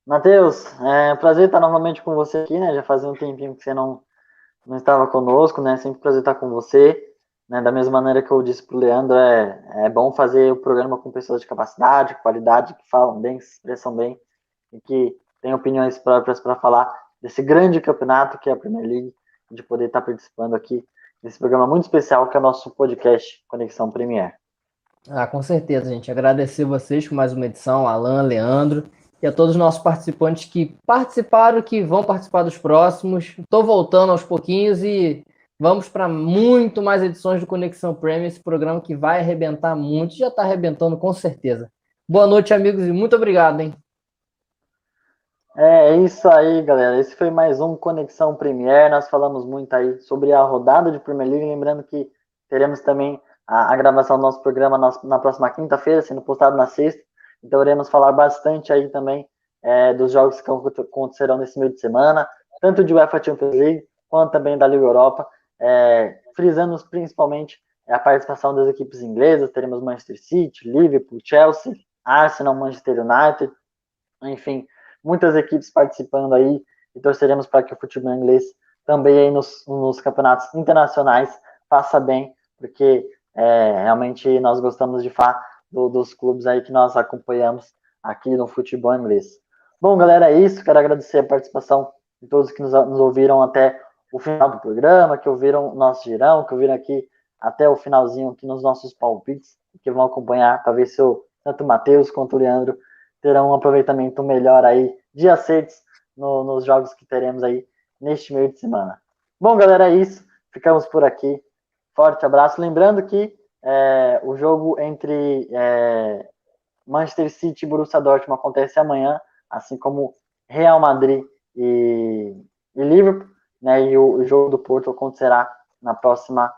Matheus, prazer estar novamente com você aqui, né? Já fazia um tempinho que você não estava conosco, né? Sempre prazer estar com você, né? Da mesma maneira que eu disse para o Leandro, é bom fazer o programa com pessoas de capacidade, qualidade, que falam bem, que se expressam bem e que têm opiniões próprias para falar desse grande campeonato que é a Premier League, de poder estar participando aqui desse programa muito especial que é o nosso podcast Conexão Premier. Com certeza, gente. Agradecer vocês por mais uma edição, Alan, Leandro, e a todos os nossos participantes que participaram, que vão participar dos próximos. Estou voltando aos pouquinhos e vamos para muito mais edições do Conexão Premier, esse programa que vai arrebentar muito, já está arrebentando com certeza. Boa noite, amigos, e muito obrigado, hein? É isso aí, galera. Esse foi mais um Conexão Premier. Nós falamos muito aí sobre a rodada de Premier League, lembrando que teremos também a gravação do nosso programa na próxima quinta-feira, sendo postado na sexta. Então iremos falar bastante aí também dos jogos que acontecerão nesse meio de semana, tanto de UEFA Champions League, quanto também da Liga Europa. frisando principalmente a participação das equipes inglesas. Teremos Manchester City, Liverpool, Chelsea, Arsenal, Manchester United, enfim, muitas equipes participando aí, e torceremos para que o futebol inglês também aí nos campeonatos internacionais faça bem, porque realmente nós gostamos de falar dos clubes aí que nós acompanhamos aqui no futebol inglês. Bom, galera, é isso. Quero agradecer a participação de todos que nos ouviram até o final do programa, que ouviram o nosso girão, que ouviram aqui até o finalzinho aqui nos nossos palpites, que vão acompanhar para ver se tanto o Matheus quanto o Leandro terão um aproveitamento melhor aí de acertos nos jogos que teremos aí neste meio de semana. Bom, galera, é isso. Ficamos por aqui. Forte abraço. Lembrando que o jogo entre Manchester City e Borussia Dortmund acontece amanhã, assim como Real Madrid e Liverpool, né? E o jogo do Porto acontecerá na próxima